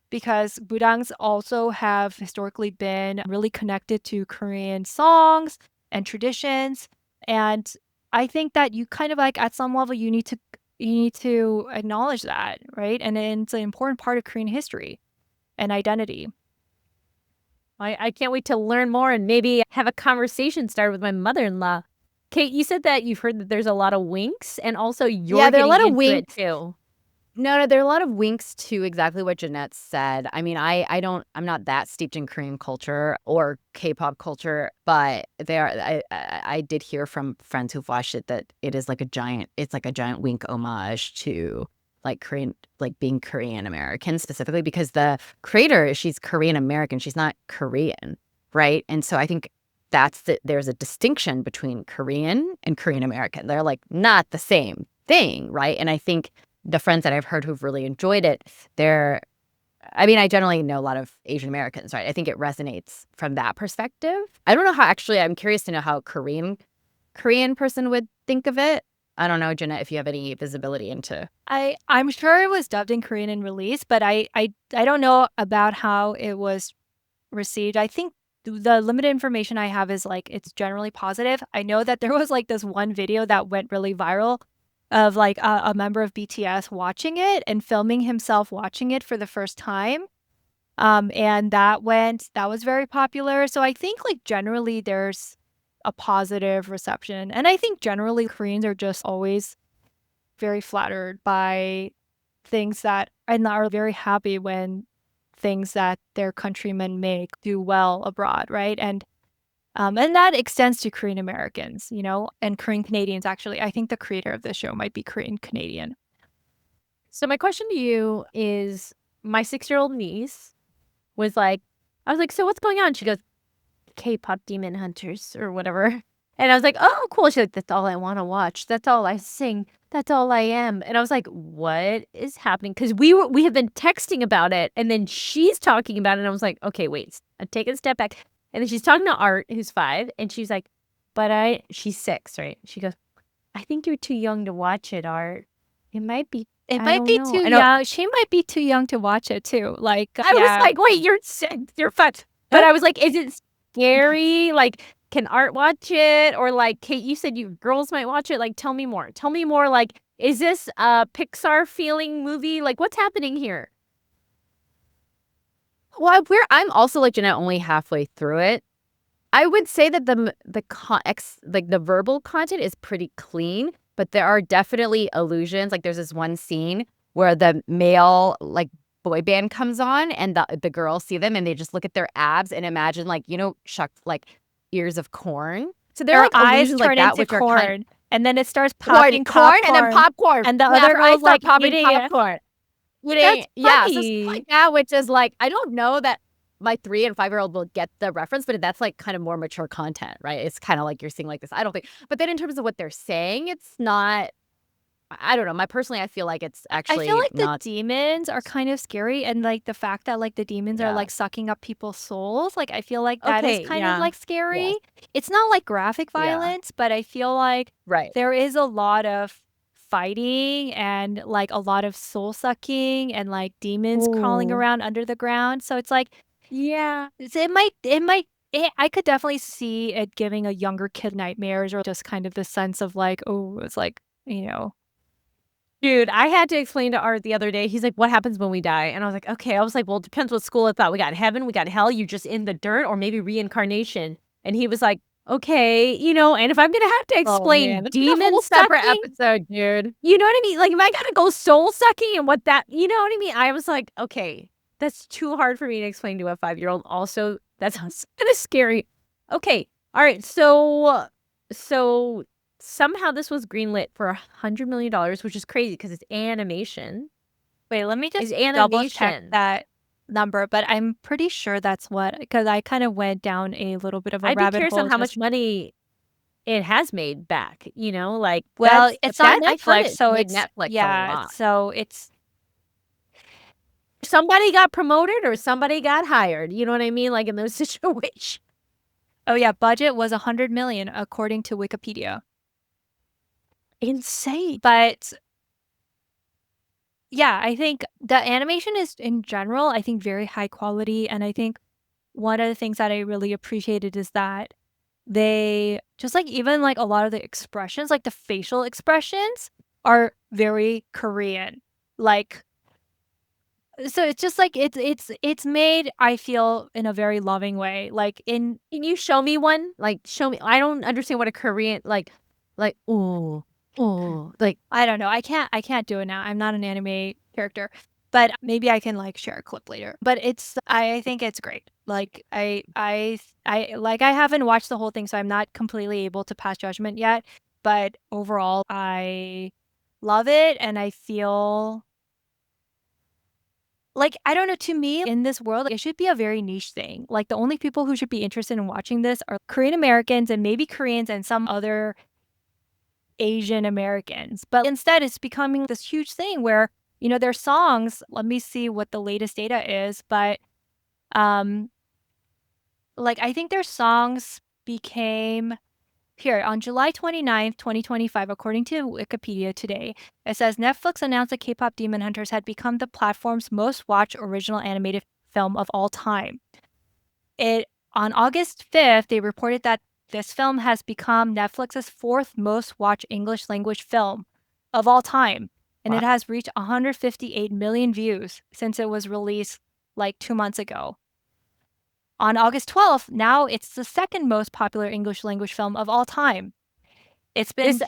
because budangs also have historically been really connected to Korean songs and traditions. And I think that you kind of like at some level you need to acknowledge that, right? And it's an important part of Korean history and identity. I can't wait to learn more and maybe have a conversation started with my mother-in-law. Kate, you said that you've heard that there's a lot of winks and also you're There are a getting lot of into it winks. too. No, there are a lot of winks to exactly what Jeanette said. I mean, I'm not that steeped in Korean culture or K-pop culture, but I did hear from friends who've watched it that it's like a giant wink homage to like Korean, like being Korean American specifically because the creator, she's Korean American, she's not Korean, right? And so I think there's a distinction between Korean and Korean American. They're like not the same thing, right? And I think the friends that I've heard who've really enjoyed it, I generally know a lot of Asian Americans, right? I think it resonates from that perspective. I don't know I'm curious to know how a Korean person would think of it. I don't know, Jeanette, if you have any visibility into. I'm sure it was dubbed in Korean and released, but I don't know about how it was received. I think the limited information I have is like it's generally positive. I know that there was like this one video that went really viral of like a member of BTS watching it and filming himself watching it for the first time. And that was very popular. So I think like generally there's a positive reception. And I think generally Koreans are just always very flattered by things that and are very happy when things that their countrymen make do well abroad, right? And that extends to Korean Americans, and Korean Canadians, actually. I think the creator of this show might be Korean Canadian. So my question to you is my 6-year-old niece was like, I was like, so what's going on? She goes, Kpop Demon Hunters or whatever. And I was like, oh, cool. She's like, that's all I want to watch. That's all I sing. That's all I am. And I was like, what is happening? Because we have been texting about it. And then she's talking about it. And I was like, okay, wait, I'm taking a step back. And then she's talking to Art, who's 5. And she's like, she's 6, right? She goes, I think you're too young to watch it, Art. It might be Too young. She might be too young to watch it too. Like I was like, wait, you're 6, you're 5. But I was like, is it scary? Like, can Art watch it? Or like, Kate, you said you girls might watch it. Like, tell me more. Tell me more. Like, is this a Pixar feeling movie? Like, what's happening here? Well, I'm also like Jeanette, only halfway through it. I would say that the verbal content is pretty clean, but there are definitely allusions. Like there's this one scene where the male like boy band comes on and the girls see them and they just look at their abs and imagine like, shucked like ears of corn. So their like eyes allusions turn like that, into which corn, are kind and then it starts popping corn and then popcorn. and the Yeah, other her eyes girl's start like popping eating it. popcorn. That's Yeah, so funny. stuff like that, which is like, I don't know that my 3 and 5-year-old will get the reference, but that's like kind of more mature content, right? It's kind of like you're seeing like this. I don't think, but then in terms of what they're saying, it's not I don't know. I feel like it's I feel actually like the not. demons are kind of scary, and like the fact that like the demons are Yeah. like sucking up people's souls, like I feel like that is Okay, kind of yeah. like Yes. scary. It's not like graphic Yeah. violence, but I feel like Right. there is a lot of fighting and like a lot of soul sucking and like demons crawling Ooh. around under the ground. So it's like Yeah. I could definitely see it giving a younger kid nightmares or just kind of the sense of like, oh, it's like, you know. Dude, I had to explain to Art the other day. He's like, "What happens when we die?" And I was like, "Okay." I was like, "Well, it depends what school it's at. We got heaven, we got hell, you're just in the dirt, or maybe reincarnation." And he was like, "Okay, and if I'm gonna have to Oh explain man, it's like a demon whole separate sucking, episode, dude. you know what I mean? Like, if I gotta go soul sucking and what that, you know what I mean?" I was like, "Okay, that's too hard for me to explain to a 5-year-old. Also, that sounds kind of scary." Okay, all right. So somehow this was greenlit for $100 million, which is crazy because it's animation. Wait, let me It's just double check animation. that number, but I'm pretty sure that's what because I kind of went down a little bit of a I'd be rabbit curious on hole how just much money it has made back. Like well, it's on I've heard Netflix, it so made it's Netflix a yeah, lot. so it's Somebody got promoted or somebody got hired. You know what I mean? Like in those situations. oh yeah, budget was 100 million according to Wikipedia. Insane. But yeah, I think the animation is in general, I think very high quality, and I think one of the things that I really appreciated is that they just like even like a lot of the expressions, like the facial expressions are very Korean. Like so it's just like it's made I feel in a very loving way. Like in Can you show me one? Like show me. I don't understand what a Korean like like I don't know. I can't do it now. I'm not an anime character. But maybe I can like share a clip later. But I think it's great. Like I haven't watched the whole thing, so I'm not completely able to pass judgment yet. But overall, I love it and I feel like I don't know, to me in this world, it should be a very niche thing. Like the only people who should be interested in watching this are Korean Americans and maybe Koreans and some other Asian Americans. But instead, it's becoming this huge thing where, their songs, let me see what the latest data is, but um like I think their songs became here on July 29th, 2025, according to Wikipedia today, it says Netflix announced that Kpop Demon Hunters had become the platform's most watched original animated film of all time. On August 5th, they reported that this film has become Netflix's fourth most watched English language film of all time, and wow. it has reached 158 million views since it was released like 2 months ago. On August 12th, now it's the second most popular English language film of all time. It's been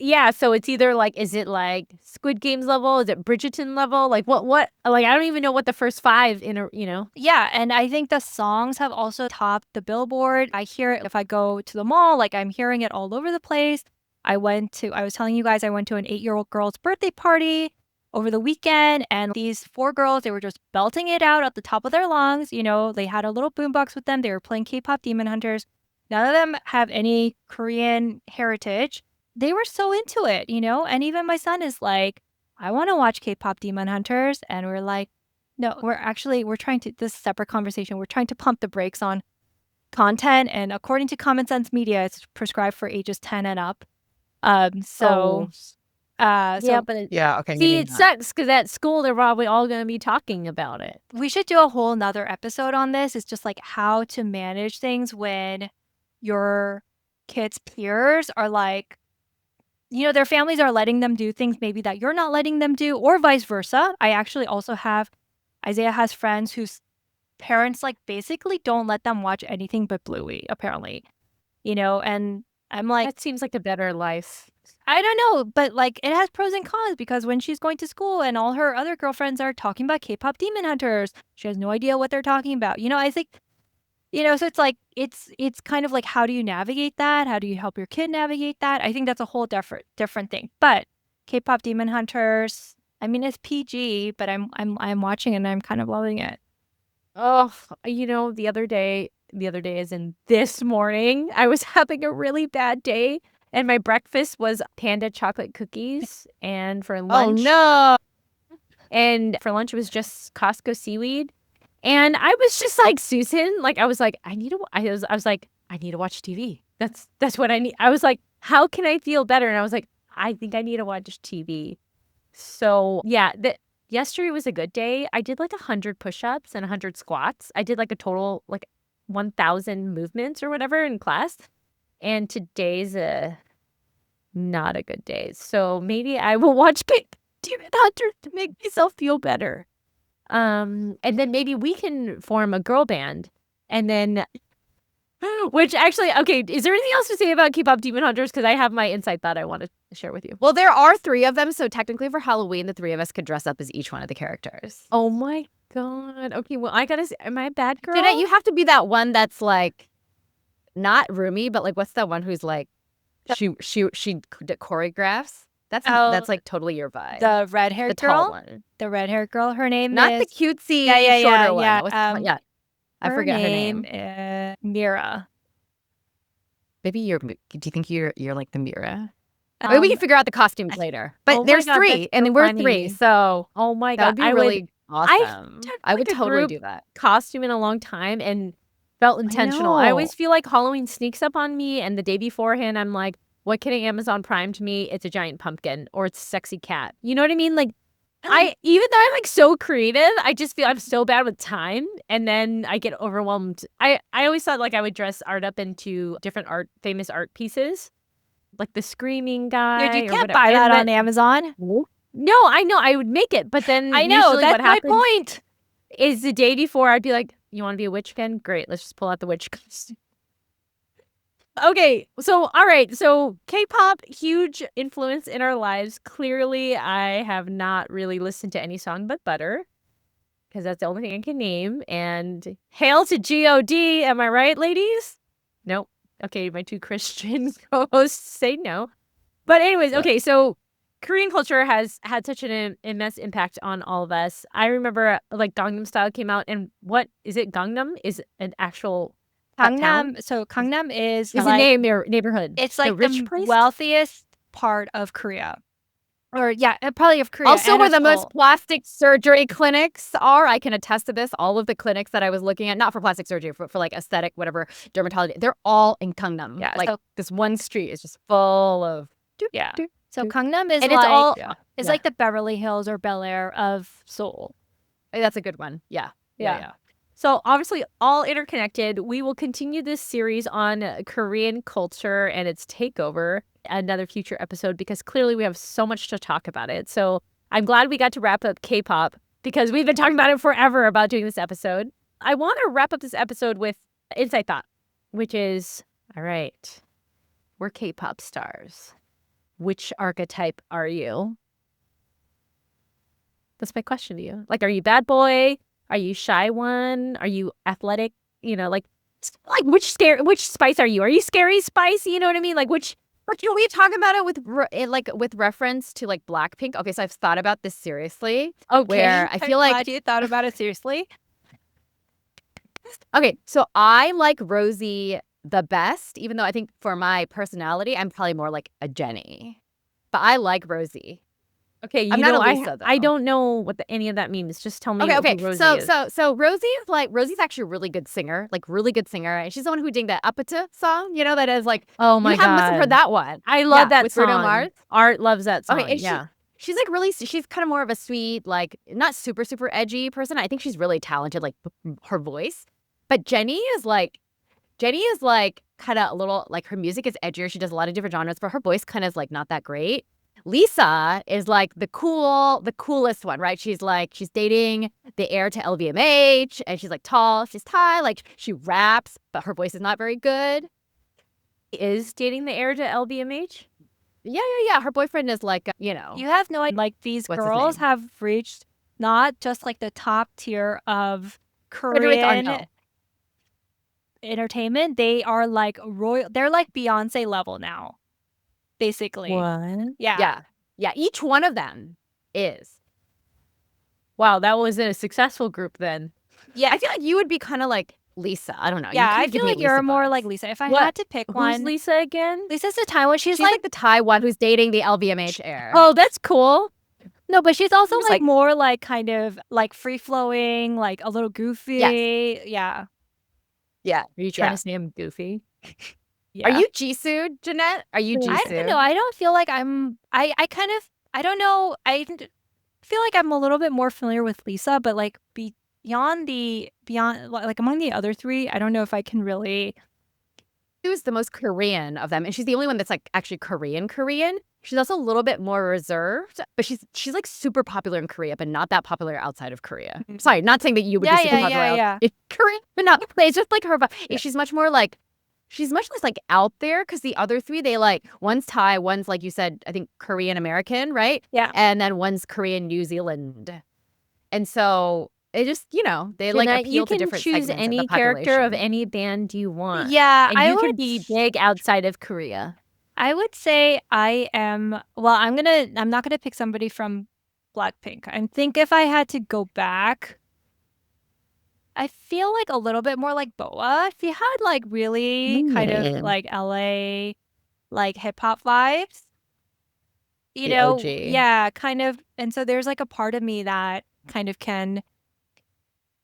Yeah, so it's either like, is it like Squid Games level? Is it Bridgerton level? Like what like I don't even know what the first 5 yeah, and I think the songs have also topped the Billboard. I hear it if I go to the mall, like I'm hearing it all over the place. I was telling you guys I went to an 8-year-old girl's birthday party over the weekend, and these 4 girls, they were just belting it out at the top of their lungs. They had a little boombox with them. They were playing K-pop Demon Hunters. None of them have any Korean heritage. They were so into it, and even my son is like, I want to watch K-pop Demon Hunters. And we're like, no, we're trying to, this separate conversation, we're trying to pump the brakes on content. And according to Common Sense Media, it's prescribed for ages 10 and up. So Yeah, but Yeah, okay, see, maybe it not. sucks because at school they're probably all gonna be talking about it. we should do a whole nother episode on this. It's just like how to manage things when your kids' peers are like, their families are letting them do things maybe that you're not letting them do, or vice versa. I actually also have, Isaiah has friends whose parents like basically don't let them watch anything but Bluey, apparently, and I'm like, That seems like a better life. I don't know, but like it has pros and cons because when she's going to school and all her other girlfriends are talking about K-pop Demon Hunters, she has no idea what they're talking about. I think, so it's like it's kind of like how do you navigate that? How do you help your kid navigate that? I think that's a whole different thing. But K-pop Demon Hunters, I mean it's PG, but I'm watching it and I'm kind of loving it. Oh, the other day as in this morning, I was having a really bad day And my breakfast was panda chocolate cookies. And for Oh lunch, no. and for lunch it was just Costco seaweed. And I was just like, Susan, like I was like, I was like, I need to watch TV. That's what I need. I was like, how can I feel better? And I was like, I think I need to watch TV. So yeah, yesterday was a good day. I did like 100 push-ups and 100 squats. I did like a total like 1,000 movements or whatever in class. And today's not a good day. So maybe I will watch Kpop Demon Hunters to make myself feel better. And then maybe we can form a girl band. And then, which actually, okay, is there anything else to say about Kpop Demon Hunters? Because I have my inside thought I want to share with you. Well, there are 3 of them, so technically for Halloween, the 3 of us could dress up as each one of the characters. Oh my God. Okay, well, I gotta say, am I a bad girl? Jeanette, you have to be that one that's like not roomy, but like what's that one who's like she choreographs? That's like totally your vibe. The red-haired the girl. tall one, The red-haired girl. Her name not is the cutesy yeah, shorter one. yeah. What's the one? Yeah, I forget her name. Mira. Maybe you're. Do you think you're like the Mira? Maybe we can figure out the costumes later. But oh my there's God, 3, that's and so then we're funny. 3, so Oh my that God, would be I really would awesome. done, I would like, a totally group do that. costume in a long time and felt intentional. I always know. feel like Halloween sneaks up on me, and the day beforehand, I'm like, what can Amazon Prime to me? It's a giant pumpkin or it's a sexy cat. You know what I mean? Like, even though I'm like so creative, I just feel I'm so bad with time, and then I get overwhelmed. I always thought like I would dress art up into different famous art pieces, like the screaming guy. Dude, you or can't whatever. buy And that then- on Amazon. No, I know I would make it, but then I know. usually That's what my happens point. is the day before I'd be like, you want to be a witch again? Great, let's just pull out the witch costume. Okay, so all right, so K-pop, huge influence in our lives. Clearly, I have not really listened to any song but Butter, because that's the only thing I can name. And hail to God, am I right, ladies? Nope. Okay, my 2 Christian co-hosts say no. But anyways, okay, so Korean culture has had such an immense impact on all of us. I remember like Gangnam Style came out, and what is it? Gangnam is an actual town? Gangnam. So Gangnam is Is like a neighborhood. it's like rich the place? wealthiest part of Korea, or yeah, probably of Korea. Also, and where of the most Seoul. plastic surgery clinics are. I can attest to this. All of the clinics that I was looking at, not for plastic surgery, for like aesthetic, whatever, dermatology, they're all in Gangnam. Yeah, like so- this one street is just full of. Yeah. So Gangnam is And like it's all it's like the Beverly Hills or Bel Air of Seoul. That's a good one. Yeah. So obviously all interconnected. We will continue this series on Korean culture and its takeover another future episode, because clearly we have so much to talk about it. So I'm glad we got to wrap up K-pop, because we've been talking about it forever about doing this episode. I want to wrap up this episode with Inside Thought, which is, all right, we're K-pop stars. Which archetype are you? That's my question to you. Like, are you bad boy? Are you shy one? Are you athletic? You know, like which spice are you? Are you scary spice? You know what I mean? Like which? But can we talk about it with reference to like Blackpink? Okay, so I've thought about this seriously. Okay. Where I feel I'm like glad you thought about it seriously. okay, so I like Rosie the best, even though I think for my personality, I'm probably more like a Jenny. But I like Rosie. Okay, I'm not a Lisa, I though. don't know what any of that means. Just tell me Okay. who Rosie So is. Rosie's actually a really good singer, and she's the one who did that Apata song, you know, that is like, Oh my you haven't listened God. for that one. I love that with song. Bruno Mars. Art loves that song. Okay, and yeah. she's like she's kind of more of a sweet, like not super, super edgy person. I think she's really talented, like her voice. But Jenny is like kind of a little, like her music is edgier. She does a lot of different genres, but her voice kind of is like not that great. Lisa is like the coolest one, right? She's dating the heir to LVMH, and she's like tall, she's Thai, like she raps, but her voice is not very good. Is dating the heir to LVMH? Yeah. Her boyfriend is like, you know. You have no idea. Like these What's his girls name? have reached not just like the top tier of Frederick Korean Arno. entertainment. They are like royal. They're like Beyonce level now, basically. What? Yeah. Yeah. Each one of them is. Wow, that was a successful group then. Yeah. I feel like you would be kind of like Lisa. I don't know. Yeah, You I kinda give feel me like you're Lisa more vibes. like Lisa. If I What? had to pick Who's one, Lisa again? Lisa's the Thai one. She's like the Thai one who's dating the LVMH heir. Oh, that's cool. No, but she's also Seems like like- more like kind of like free flowing, like a little goofy. Yeah. Yeah. Are you trying Yeah. to say I'm goofy? Yeah. Are you Jisoo, Jeanette? Are you I Jisoo? don't know. I don't feel like I kind of I don't know. Feel like I'm a little bit more familiar with Lisa, but like beyond like among the other three, I don't know if I can really. Who's the most Korean of them, and she's the only one that's like actually Korean. She's also a little bit more reserved, but she's like super popular in Korea, but not that popular outside of Korea. Sorry, not saying that you would Yeah, be super yeah, popular yeah. in Korea, but not. But it's just like her. Yeah. She's much more like. She's much less like out there because the other three, they like one's Thai, one's like you said, I think Korean American, right? Yeah. And then one's Korean New Zealand, and so they just they like Jeanette, appeal you to can different choose segments any of the character of population. any band you want. Yeah, And I you can would be big outside of Korea. I would say I am. Well, I'm not gonna pick somebody from Blackpink. I think if I had to go back, I feel like a little bit more like Boa. If you had like really kind of like LA, like hip hop vibes, you The know, OG. yeah, kind of. And so there's like a part of me that kind of can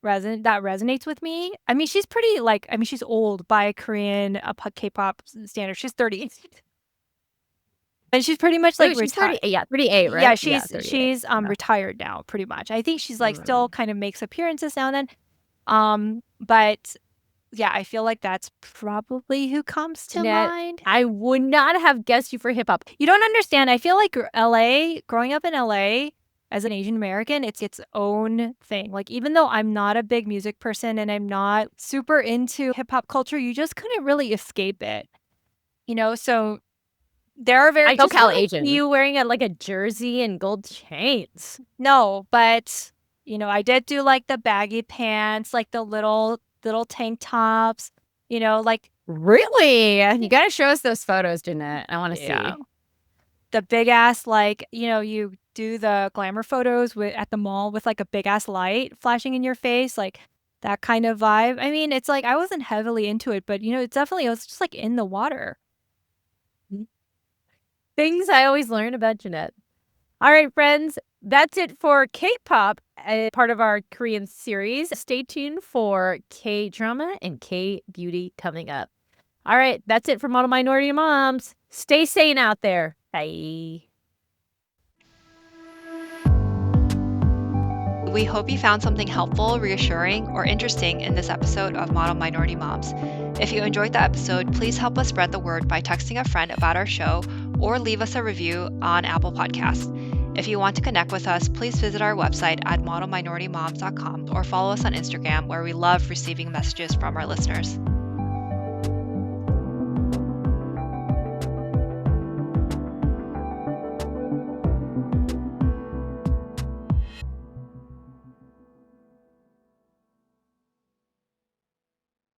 resonates with me. I mean, she's pretty like she's old by Korean K-pop standards. She's 30. And she's pretty much like Ooh, she's retired. 30, yeah, 38, right? Yeah, she's 38. Yeah. retired now, pretty much. I think she's like still kind of makes appearances now and then. But yeah, I feel like that's probably who comes to Jeanette, mind. I would not have guessed you for hip hop. You don't understand. I feel like growing up in LA as an Asian American, it's its own thing. Like even though I'm not a big music person and I'm not super into hip hop culture, you just couldn't really escape it. So there are very I just SoCal wanna Asian. see you wearing like a jersey and gold chains. No, but I did do like the baggy pants, like the little tank tops, like Really? You gotta show us those photos, Jeanette. I want to Yeah. see. the big ass like, you do the glamour photos at the mall with like a big ass light flashing in your face, like that kind of vibe. I mean, it's like I wasn't heavily into it, but it was just like in the water. Things I always learn about Jeanette. All right, friends, that's it for K-pop, part of our Korean series. Stay tuned for K-drama and K-beauty coming up. All right, that's it for Model Minority Moms. Stay sane out there. Bye. We hope you found something helpful, reassuring, or interesting in this episode of Model Minority Moms. If you enjoyed the episode, please help us spread the word by texting a friend about our show or leave us a review on Apple Podcasts. If you want to connect with us, please visit our website at modelminoritymoms.com or follow us on Instagram, where we love receiving messages from our listeners.